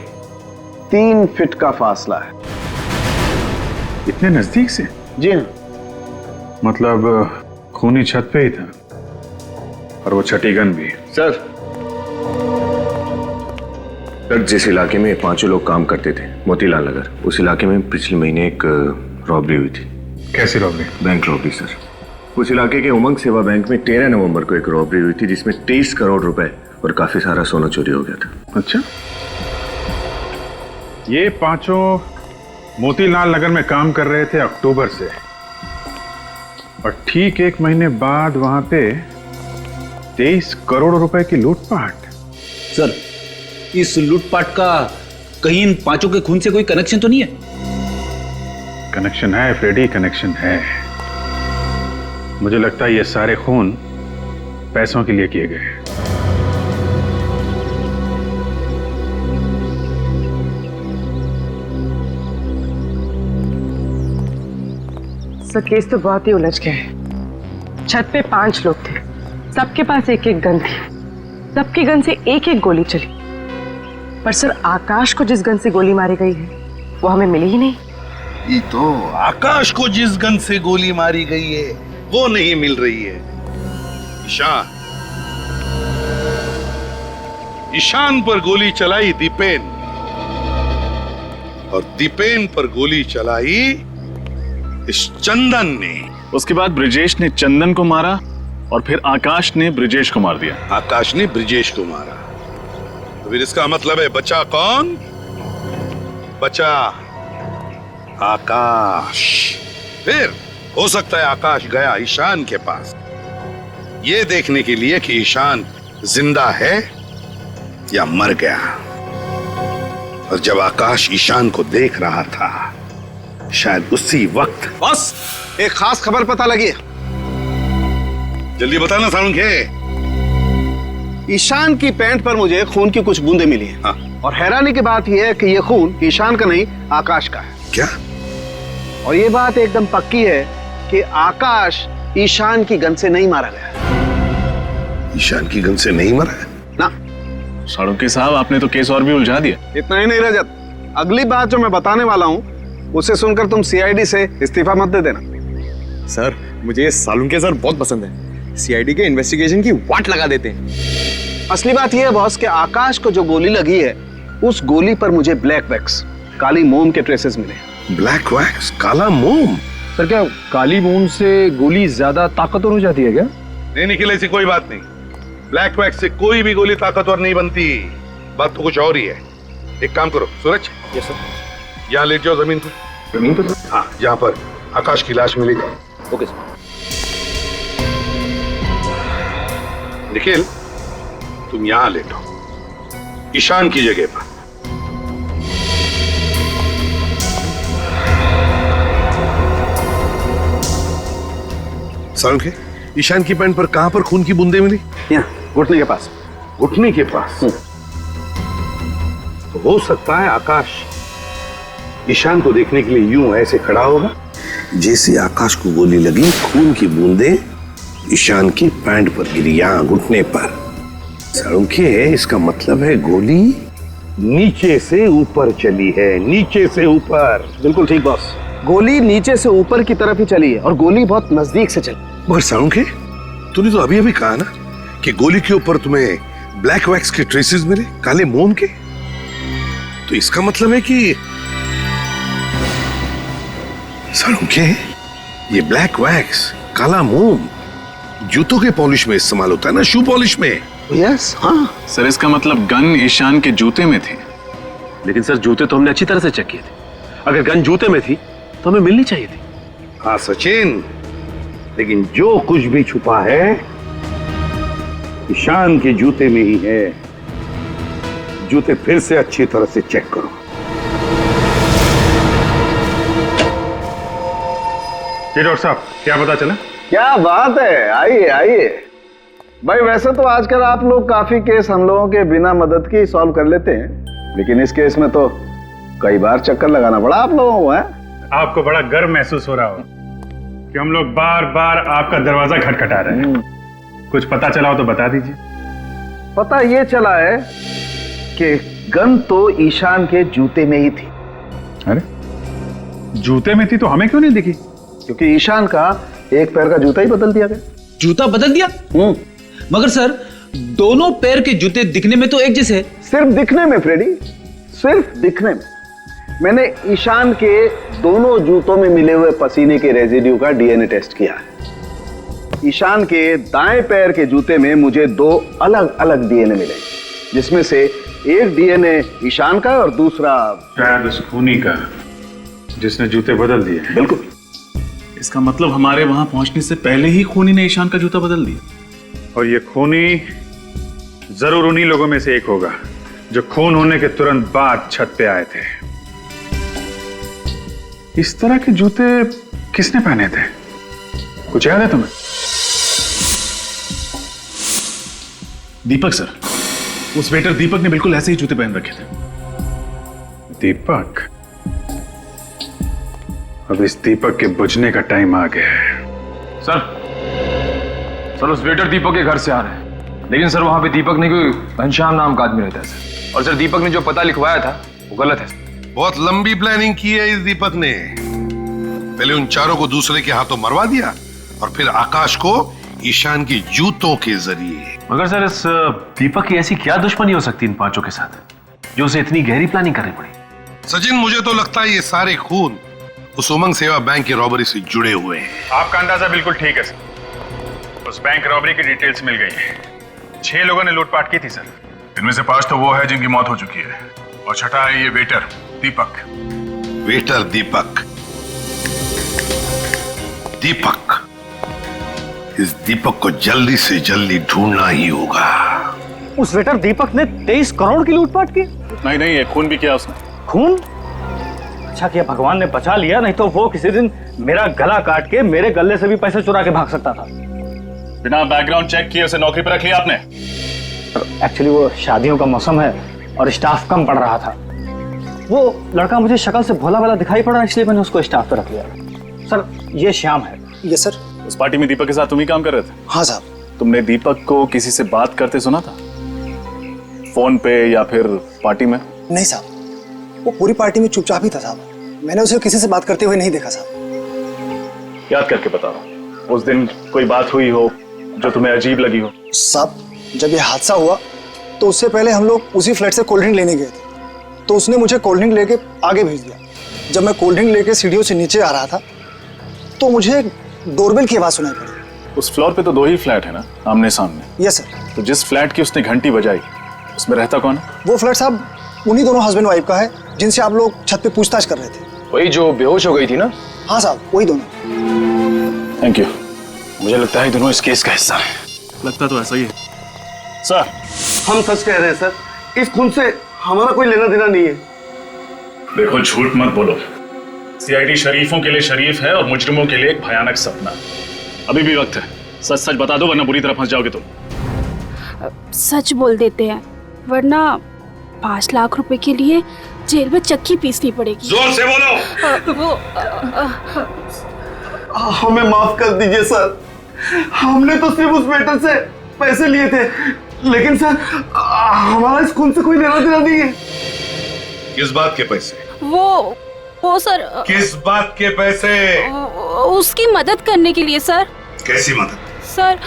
3 फीट का फासला है। इतने नजदीक से? जी हाँ। मतलब खूनी छत पे ही था और वो छठी गन भी। सर जिस इलाके में 5 लोग काम करते थे, मोतीलाल नगर, उस इलाके में पिछले महीने एक रॉबरी हुई थी। कैसी रॉबरी? Bank robbery sir. उस इलाके के उमंग सेवा बैंक में 13 नवंबर को एक रॉबरी हुई थी जिसमें 23 करोड़ रुपए और काफी सारा सोना चोरी हो गया था। अच्छा, ये 5 मोतीलाल नगर में काम कर रहे थे अक्टूबर से, और ठीक 1 महीने बाद वहां पे 23 करोड़ रुपए की लूटपाट। सर इस लूटपाट का कहीं इन 5 के खून से कोई कनेक्शन तो नहीं है? कनेक्शन है फ्रेडी, कनेक्शन है। मुझे लगता है ये सारे खून पैसों के लिए किए गए। सर केस तो बहुत ही उलझ गया है। छत पे 5 लोग थे, सबके पास 1-1 गन थी, सबकी गन से 1-1 गोली चली। पर सर आकाश को जिस गन से गोली मारी गई है वो हमें मिली ही नहीं। ये तो आकाश को जिस गन से गोली मारी गई है वो नहीं मिल रही है। ईशान पर गोली चलाई दीपेन, और दीपेन पर गोली चलाई इस चंदन ने। उसके बाद ब्रिजेश ने चंदन को मारा और फिर आकाश ने ब्रिजेश को मार दिया। आकाश ने ब्रिजेश को मारा, तो फिर इसका मतलब है बचा कौन? बचा आकाश। फिर हो सकता है आकाश गया ईशान के पास ये देखने के लिए कि ईशान जिंदा है या मर गया। और जब आकाश ईशान को देख रहा था, शायद उसी वक्त। बस एक खास खबर पता लगी। जल्दी बताना सालुंखे। ईशान की पैंट पर मुझे खून की कुछ बूंदें मिली हैं। हाँ। और हैरानी की बात यह है कि यह खून ईशान का नहीं, आकाश का है। क्या? और यह बात एकदम पक्की है कि आकाश ईशान की गन से नहीं मारा गया। ईशान की गन से नहीं मरा है? ना। सालुंखे साहब आपने तो केस और भी उलझा दिया। इतना ही नहीं रजत, अगली बात जो मैं बताने वाला हूँ उसे सुनकर तुम सीआईडी से इस्तीफा मत दे देना। सर मुझे ये सालुंखे सर बहुत पसंद है, सीआईडी के इन्वेस्टिगेशन की वाट लगा देते हैं। असली बात यह है बॉस कि आकाश को जो गोली लगी है उस गोली पर मुझे ब्लैक वैक्स, काली मोम के ट्रेसेस मिले। ब्लैक वैक्स, काला मोम? सर क्या काली मोम से गोली ज्यादा ताकतवर हो जाती है क्या? नहीं निखिल, ऐसी कोई बात नहीं। ब्लैक वैक्स से कोई भी गोली ताकतवर नहीं बनती। बात तो कुछ और ही है। एक काम करो सूरज, यस सर। यहाँ लेट जाओ जमीन पर। जमीन पर सर? हाँ, जहाँ पर आकाश की लाश मिली थी। Okay sir. निखिल, तुम यहाँ लेटो, ईशान की जगह पर। सारुण के, ईशान की पैंट पर कहां पर खून की बूंदें मिली? यहाँ घुटने के पास। घुटने के पास? तो हो सकता है आकाश ईशान को देखने के लिए यूं ऐसे खड़ा होगा, जैसे आकाश को गोली लगी, खून की बूंदें ईशान की पैंट पर गिरी, यहां घुटने पर। सारुण के, इसका मतलब है गोली नीचे से ऊपर चली है, नीचे से ऊपर। बिल्कुल ठीक बॉस, गोली नीचे से ऊपर की तरफ ही चली है और गोली बहुत नजदीक से चली। मगर सारुण के, तूने तो अभी अभी कहा ना कि गोली के ऊपर तुम्हें ब्लैक वैक्स के ट्रेसेस मिले, काले मोम के। तो इसका मतलब है कि सारुण के, ये ब्लैक वैक्स, काला मोम जूतों के पॉलिश में इस्तेमाल होता है ना, शू पॉलिश में। यस, हाँ सर, इसका मतलब गन ईशान के जूते में थी। लेकिन सर जूते तो हमने अच्छी तरह से चेक किए थे। अगर गन जूते में थी तो हमें मिलनी चाहिए थी। हाँ सचिन, लेकिन जो कुछ भी छुपा है ईशान के जूते में ही है। जूते फिर से अच्छी तरह से चेक करो। जी डॉक्टर साहब, क्या पता चला? क्या बात है, आइए आइए। भाई वैसे तो आजकल आप लोग काफी केस हम लोगों के बिना मदद के ही सॉल्व कर लेते हैं, लेकिन इस केस में तो कई बार चक्कर लगाना पड़ा आप लोगों को। है आपको बड़ा गर्व महसूस हो रहा हो कि हम लोग बार बार आपका दरवाजा खटखटा रहे हैं। कुछ पता चला हो तो बता दीजिए। पता ये चला है कि गन तो ईशान के जूते में ही थी। अरे जूते में थी तो हमें क्यों नहीं दिखी? क्योंकि ईशान का एक पैर का जूता ही बदल दिया गया। जूता बदल दिया? मगर सर दोनों पैर के जूते दिखने में तो एक जैसे। सिर्फ दिखने में फ्रेडी, सिर्फ दिखने में। मैंने ईशान के दोनों जूतों में मिले हुए पसीने के रेजिड्यू का डीएनए टेस्ट किया है। ईशान के दाएं पैर के जूते में मुझे 2 अलग अलग डीएनए मिले, जिसमें से एक डीएनए ईशान का और दूसरा शायद उस खूनी का जिसने जूते बदल दिए। बिल्कुल। इसका मतलब हमारे वहां पहुंचने से पहले ही खूनी ने ईशान का जूता बदल दिया। और ये खूनी जरूर उन्हीं लोगों में से एक होगा जो खून होने के तुरंत बाद छत पे आए थे। इस तरह के जूते किसने पहने थे? कुछ याद है तुम्हें? दीपक सर, उस वेटर दीपक ने बिल्कुल ऐसे ही जूते पहन रखे थे। दीपक? अब इस दीपक के बुझने का टाइम आ गया है। सर उस वेटर दीपक के घर से आ रहे हैं, लेकिन सर वहां पे दीपक नहीं, कोई घनश्याम नाम का आदमी रहता है सर। और सर दीपक ने जो पता लिखवाया था वो गलत है। बहुत लंबी प्लानिंग की है इस दीपक ने। पहले उन चारों को दूसरे के हाथों मरवा दिया और फिर आकाश को ईशान के जूतों के जरिए। मगर सर इस दीपक की ऐसी क्या दुश्मनी हो सकती है इन 5 के साथ जो उसे इतनी गहरी प्लानिंग करनी पड़ी? सचिन, मुझे तो लगता है ये सारे खून उस उमंग सेवा बैंक की रॉबरी से जुड़े हुए हैं। आपका अंदाजा बिल्कुल ठीक है सर। उस बैंक रॉबरी की डिटेल्स मिल गई है। 6 लोगों ने लूटपाट की थी सर। इनमें से 5 तो वो है जिनकी मौत हो चुकी है, और छठा है ये वेटर दीपक। वेटर दीपक। दीपक, इस दीपक को जल्दी से जल्दी ढूंढना ही होगा। उस वेटर दीपक ने 23 करोड़ की लूटपाट की? नहीं नहीं, ये खून भी किया उसने। खून? अच्छा किया भगवान ने बचा लिया, नहीं तो वो किसी दिन मेरा गला काट के मेरे गले से भी पैसे चुरा के भाग सकता था। बिना बैकग्राउंड चेक किए उसे नौकरी पर रख लिया आपने? एक्चुअली वो शादियों का मौसम है और स्टाफ कम पड़ रहा था। वो लड़का मुझे शक्ल से भोला भाला दिखाई पड़ा, इसलिए मैंने उसको स्टाफ पे रख लिया। सर ये श्याम है। Yes sir. उस पार्टी में दीपक के साथ तुम ही काम कर रहे थे? हाँ साहब। तुमने दीपक को किसी से बात करते सुना था, फोन पे या फिर पार्टी में? नहीं साहब, वो पूरी पार्टी में चुपचाप ही था साहब। मैंने उसे किसी से बात करते हुए नहीं देखा साहब। याद करके बताओ, उस दिन कोई बात हुई हो जो तुम्हें अजीब लगी हो? साहब जब ये हादसा हुआ तो उससे पहले हम लोग उसी फ्लैट से कोल्ड ड्रिंक लेने गए थे, तो उसने मुझे कोल्ड ड्रिंक लेके आगे भेज दिया। जब मैं कोल्ड ड्रिंक लेके सीढ़ियों से नीचे आ रहा था तो मुझे डोरबेल की आवाज सुनाई पड़ी। उस फ्लोर पे तो 2 ही फ्लैट है ना, आमने सामने? Yes sir. तो जिस फ्लैट की उसने घंटी बजाई उसमें रहता कौन है? वो फ्लैट साहब उन्हीं दोनों हस्बैंड वाइफ का है जिनसे आप लोग छत पे पूछताछ कर रहे थे। वही जो बेहोश हो गई थी ना? हाँ साहब, वही दोनों। Thank you. मुझे लगता है दोनों इस केस का हिस्सा है। लगता तो ऐसा ही है। सर, हम सच कह रहे हैं सर, इस खून से हमारा कोई लेना देना नहीं है। देखो, झूठ मत बोलो। सीआईडी शरीफों के लिए शरीफ है और मुजरिमों के लिए एक भयानक सपना। अभी भी वक्त है, सच सच बता दो वरना बुरी तरह फंस जाओगे तुम। सच बोल देते हैं, वरना 5 लाख रुपए के लिए जेल में चक्की पीसनी पड़ेगी। जोर से बोलो। हमें माफ कर दीजिए सर, हमने तो सिर्फ उस वेटर से पैसे लिए थे, लेकिन सर हमारा इस खून से कोई लेना देना नहीं है। किस बात के पैसे? वो सर, किस बात के पैसे? उसकी मदद करने के लिए सर। कैसी मदद? सर,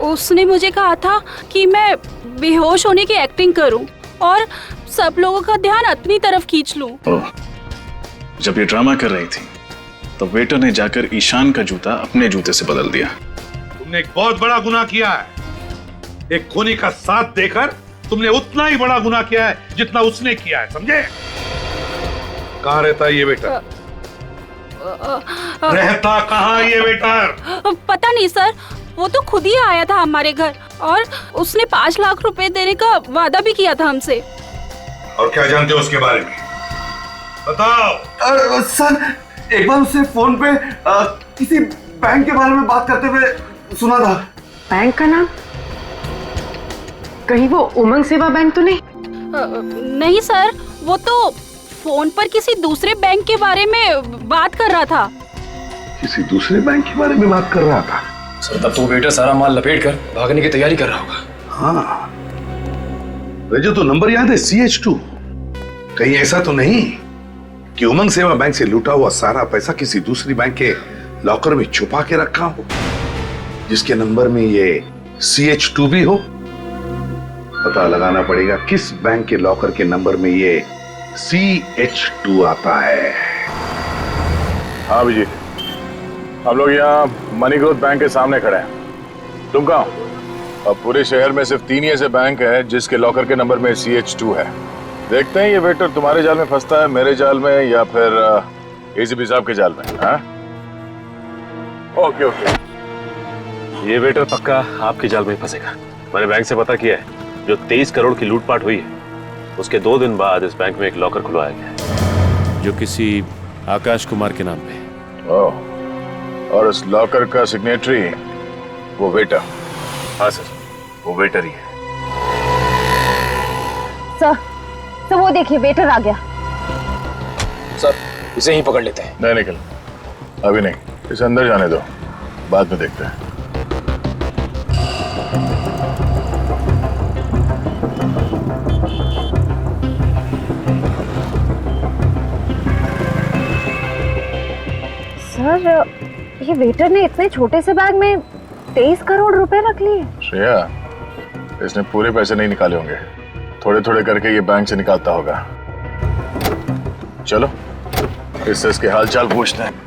उसने मुझे कहा था कि मैं बेहोश होने की एक्टिंग करूं और सब लोगों का ध्यान अपनी तरफ खींच लूं। जब ये ड्रामा कर रही थी तो वेटर ने जाकर ईशान का जूता अपने जूते से बदल दिया। तुमने एक बहुत बड़ा गुनाह किया है। एक खूनी का साथ देकर तुमने उतना ही बड़ा गुनाह किया है जितना उसने किया है, समझे? कहाँ रहता है ये वेटर? रहता कहाँ ये वेटर? पता नहीं सर, वो तो खुद ही आया था हमारे घर और उसने 5 लाख रुपए देने का वादा भी किया था हमसे। और क्या जानते हो उसके बारे में? बताओ। सर, एक बार उससे फोन पे किसी बैंक के बारे में बात करते हुए सुना था। बैंक का नाम? कहीं वो उमंग सेवा बैंक तो नहीं? नहीं सर, वो तो फोन पर किसी दूसरे बैंक के बारे में बात कर रहा था। किसी दूसरे बैंक के बारे में बात कर रहा था? सर, तब तो बेटा सारा माल लपेट कर भागने की तैयारी कर रहा होगा। हाँ, मुझे तो नंबर याद है, CH2। कहीं ऐसा तो नहीं कि उमंग सेवा बैंक से लूटा हुआ सारा पैसा किसी दूसरी बैंक के लॉकर में छुपा के रखा हो, जिसके नंबर में ये CH2 भी हो? पता लगाना पड़ेगा किस बैंक के लॉकर के नंबर में ये CH2 आता है। हाँ विजय, हम लोग यहाँ मनी ग्रोथ बैंक के सामने खड़े हैं। तुम कहाँ हो? अब पूरे शहर में सिर्फ 3 ही ऐसे बैंक है जिसके लॉकर के नंबर में CH2 है। देखते हैं ये वेटर तुम्हारे जाल में फंसता है, मेरे जाल में, या फिर ACP साहब के जाल में। हाँ? Okay okay. ये वेटर पक्का आपके जाल में फंसेगा। मैंने बैंक से पता किया है, जो 23 करोड़ की लूटपाट हुई है उसके 2 दिन बाद इस बैंक में एक लॉकर खुलवाया गया जो किसी आकाश कुमार के नाम पे। ओह, और उस लॉकर का सिग्नेटरी वो वेटर? हाँ सर, वो वेटर ही है। सर, वो देखिए वेटर आ गया। सर, इसे ही पकड़ लेते हैं। नहीं निकल, अभी नहीं, इसे अंदर जाने दो, बाद में देखते हैं। सर, ये वेटर ने इतने छोटे से बैग में 23 करोड़ रुपए रख लिए। श्रेया, इसने पूरे पैसे नहीं निकाले होंगे, थोड़े थोड़े करके ये बैंक से निकालता होगा। चलो इससे इसके हालचाल पूछते हैं।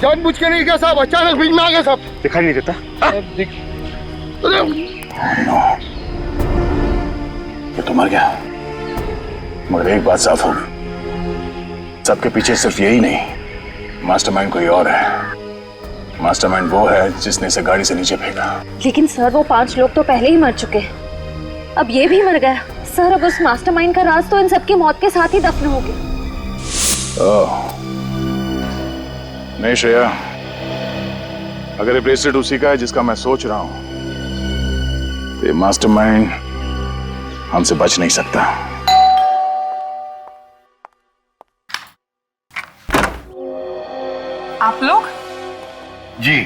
जानबूझ के नहीं किया साहब, अचानक बीच में आ गया साहब। दिखाई नहीं देता? ये तो मर गया, मगर एक बात साफ हो, सबके पीछे सिर्फ यही नहीं, मास्टरमाइंड कोई और है। मास्टरमाइंड वो है जिसने इसे गाड़ी से नीचे फेंका। लेकिन सर, वो 5 लोग तो पहले ही मर चुके हैं, अब ये भी मर गया। सर, अब उस मास्टरमाइंड का राज तो इन सबकी मौत के साथ ही दफन हो गया। नहीं श्रेया, अगर ये ब्रेसलेट उसी का है जिसका मैं सोच रहा हूं, तो ये मास्टरमाइंड हमसे बच नहीं सकता। आप लोग? जी,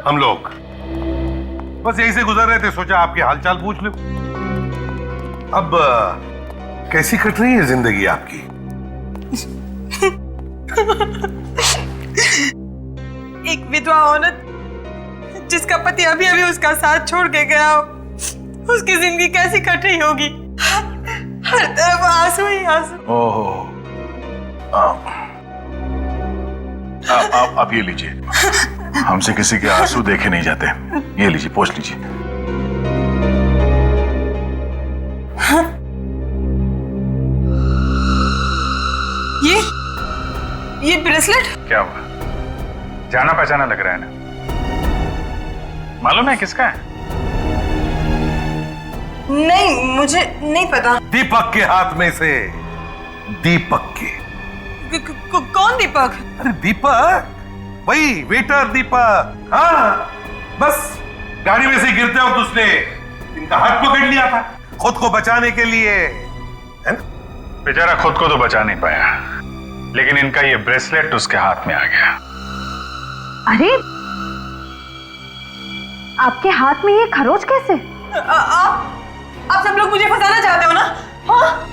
हम लोग बस यहीं से गुजर रहे थे, सोचा आपके हालचाल पूछ लो। अब कैसी कट रही है जिंदगी आपकी? एक विधवा औरत जिसका पति अभी अभी उसका साथ छोड़ के गया, उसकी जिंदगी कैसी कट रही होगी? हर तरफ आंसू ही आंसू। ओहो, आप ये लीजिए, हमसे किसी के आंसू देखे नहीं जाते। ये लीजिए, पोंछ लीजिए। ये ब्रेसलेट क्या हुआ? जाना पहचाना लग रहा है ना? मालूम है किसका है? नहीं, मुझे नहीं पता। दीपक के हाथ में से। दीपक के। कौन दीपक? अरे दीपक, वही वेटर दीपक। हाँ, बस गाड़ी में से गिरते वक्त उसने इनका हाथ पकड़ लिया था खुद को बचाने के लिए, है ना? बेचारा खुद को तो बचा नहीं पाया, लेकिन इनका ये ब्रेसलेट उसके हाथ में आ गया। अरे, आपके हाथ में ये खरोच कैसे? आप सब लोग मुझे फंसाना चाहते हो ना? हाँ?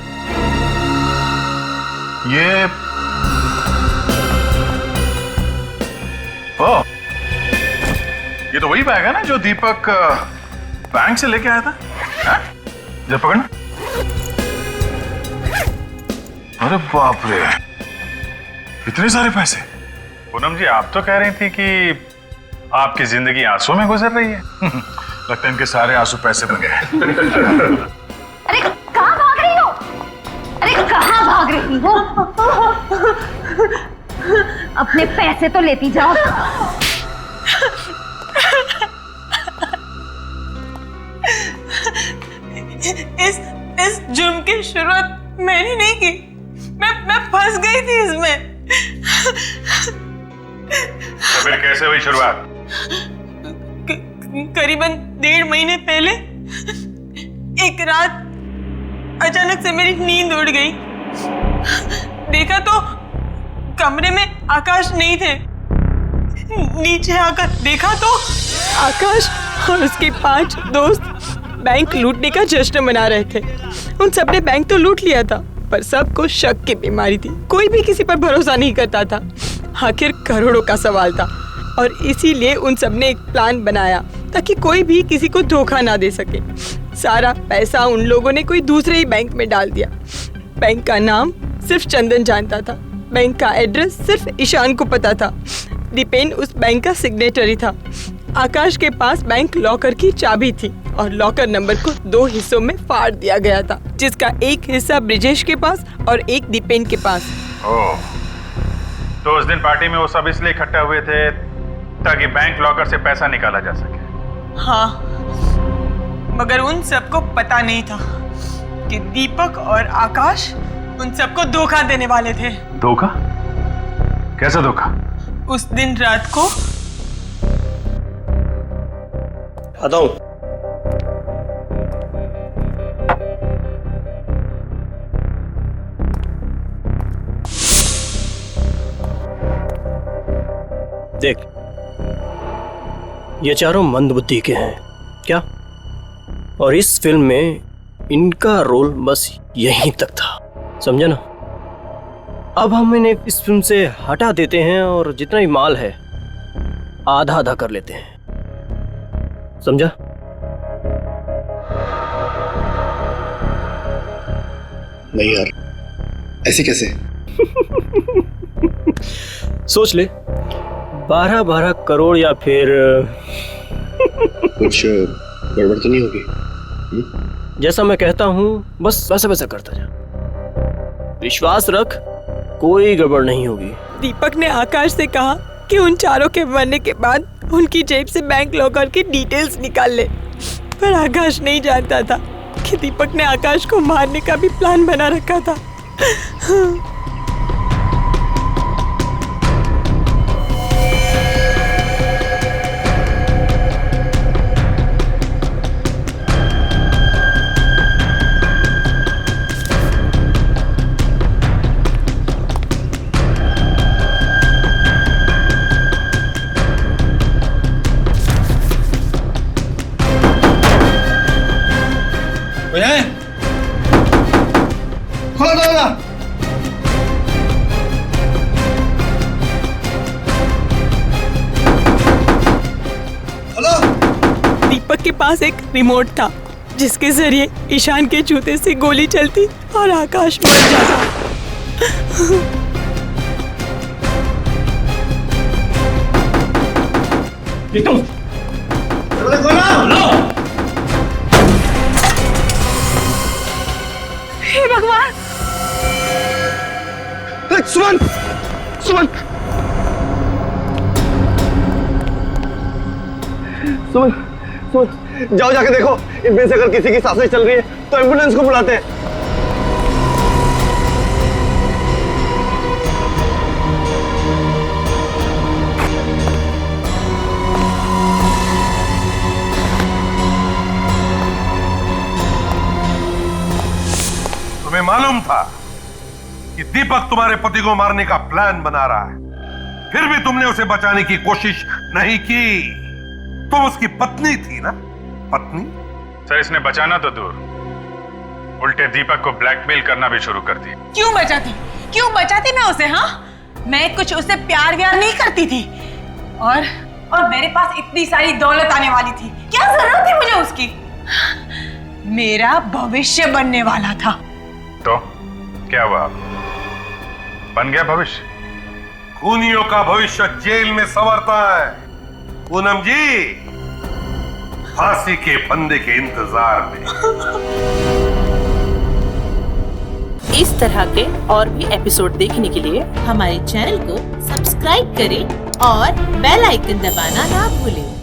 ये तो वही बैग है ना जो दीपक बैंक से लेके आया था? जरा पकड़ना। अरे बाप रे, इतने सारे पैसे। पूनम जी, आप तो कह रही थी कि आपकी जिंदगी आंसू में गुजर रही है। लगता है इनके सारे आंसू पैसे बन गए। अरे कहाँ भाग रही हो? अरे कहाँ भाग रही हो? अपने पैसे तो लेती जाओ। इस जुर्म की शुरुआत मैंने नहीं की। मैं फंस गई थी इसमें। तो फिर कैसे हुई शुरुआत? करीबन 1.5 महीने पहले एक रात अचानक से मेरी नींद उड़ गई। देखा तो कमरे में आकाश नहीं थे। नीचे आकर देखा तो आकाश और उसके 5 दोस्त बैंक लूटने का जश्न मना रहे थे। उन सबने बैंक तो लूट लिया था, पर सबको शक की बीमारी थी। कोई भी किसी पर भरोसा नहीं करता था। आखिर करोड़ों का सवाल था और इसीलिए उन सबने एक प्लान बनाया ताकि कोई भी किसी को धोखा ना दे सके। सारा पैसा उन लोगों ने कोई दूसरे ही बैंक में डाल दिया। बैंक का नाम सिर्फ चंदन जानता था, बैंक का एड्रेस सिर्फ ईशान को पता था। दीपेन उस बैंक का सिग्नेटरी था। आकाश के पास बैंक लॉकर की चाबी थी और लॉकर नंबर को 2 हिस्सों में फाड़ दिया गया था, जिसका एक हिस्सा ब्रिजेश के पास और एक दीपेन के पास। ओह, तो उस दिन पार्टी में वो सब इसलिए इकट्ठा हुए थे ताकि बैंक लॉकर से पैसा निकाला जा सके। हाँ, मगर उन सबको पता नहीं था कि दीपक और आकाश उन सबको धोखा देने वाले थे। धोखा? कैसा धोखा? उस दिन रात को आता हूं। देख, ये चारों मंदबुद्धि के हैं क्या? और इस फिल्म में इनका रोल बस यहीं तक था, समझा ना? अब हम इन्हें इस फिल्म से हटा देते हैं और जितना भी माल है आधा आधा कर लेते हैं, समझा? नहीं यार, ऐसे कैसे? सोच ले, 12-12 करोड़ या फिर कुछ गड़बड़ तो नहीं होगी? जैसा मैं कहता हूं बस वैसा वैसा करता जा, विश्वास रख, कोई गड़बड़ नहीं होगी। दीपक ने आकाश से कहा कि उन चारों के मरने के बाद उनकी जेब से बैंक लॉकर की डिटेल्स निकाल ले, पर आकाश नहीं जानता था कि दीपक ने आकाश को मारने का भी प्लान बना रखा था। पास एक रिमोट था जिसके जरिए ईशान के जूते से गोली चलती और आकाश मर जाता। हे भगवान! सुमन! सुमन! सुमन! सुमन! जाओ जाके देखो, इनमें से अगर किसी की सांसें चल रही है तो एम्बुलेंस को बुलाते हैं। तुम्हें मालूम था कि दीपक तुम्हारे पति को मारने का प्लान बना रहा है, फिर भी तुमने उसे बचाने की कोशिश नहीं की। तुम उसकी पत्नी थी ना? पत्नी? सर, इसने बचाना तो दूर, उल्टे दीपक को ब्लैकमेल करना भी शुरू कर दिया। क्यों बचाती मैं उसे? हाँ, मैं कुछ उससे प्यार व्यार नहीं करती थी और मेरे पास इतनी सारी दौलत आने वाली थी, क्या जरूरत थी मुझे उसकी? मेरा भविष्य बनने वाला था। तो क्या हुआ? बन गया भविष्य? खूनियों का भविष्य जेल में संवरता है पूनम जी, फांसी के फंदे के इंतजार में। इस तरह के और भी एपिसोड देखने के लिए हमारे चैनल को सब्सक्राइब करें और बेल आइकन दबाना ना भूलें।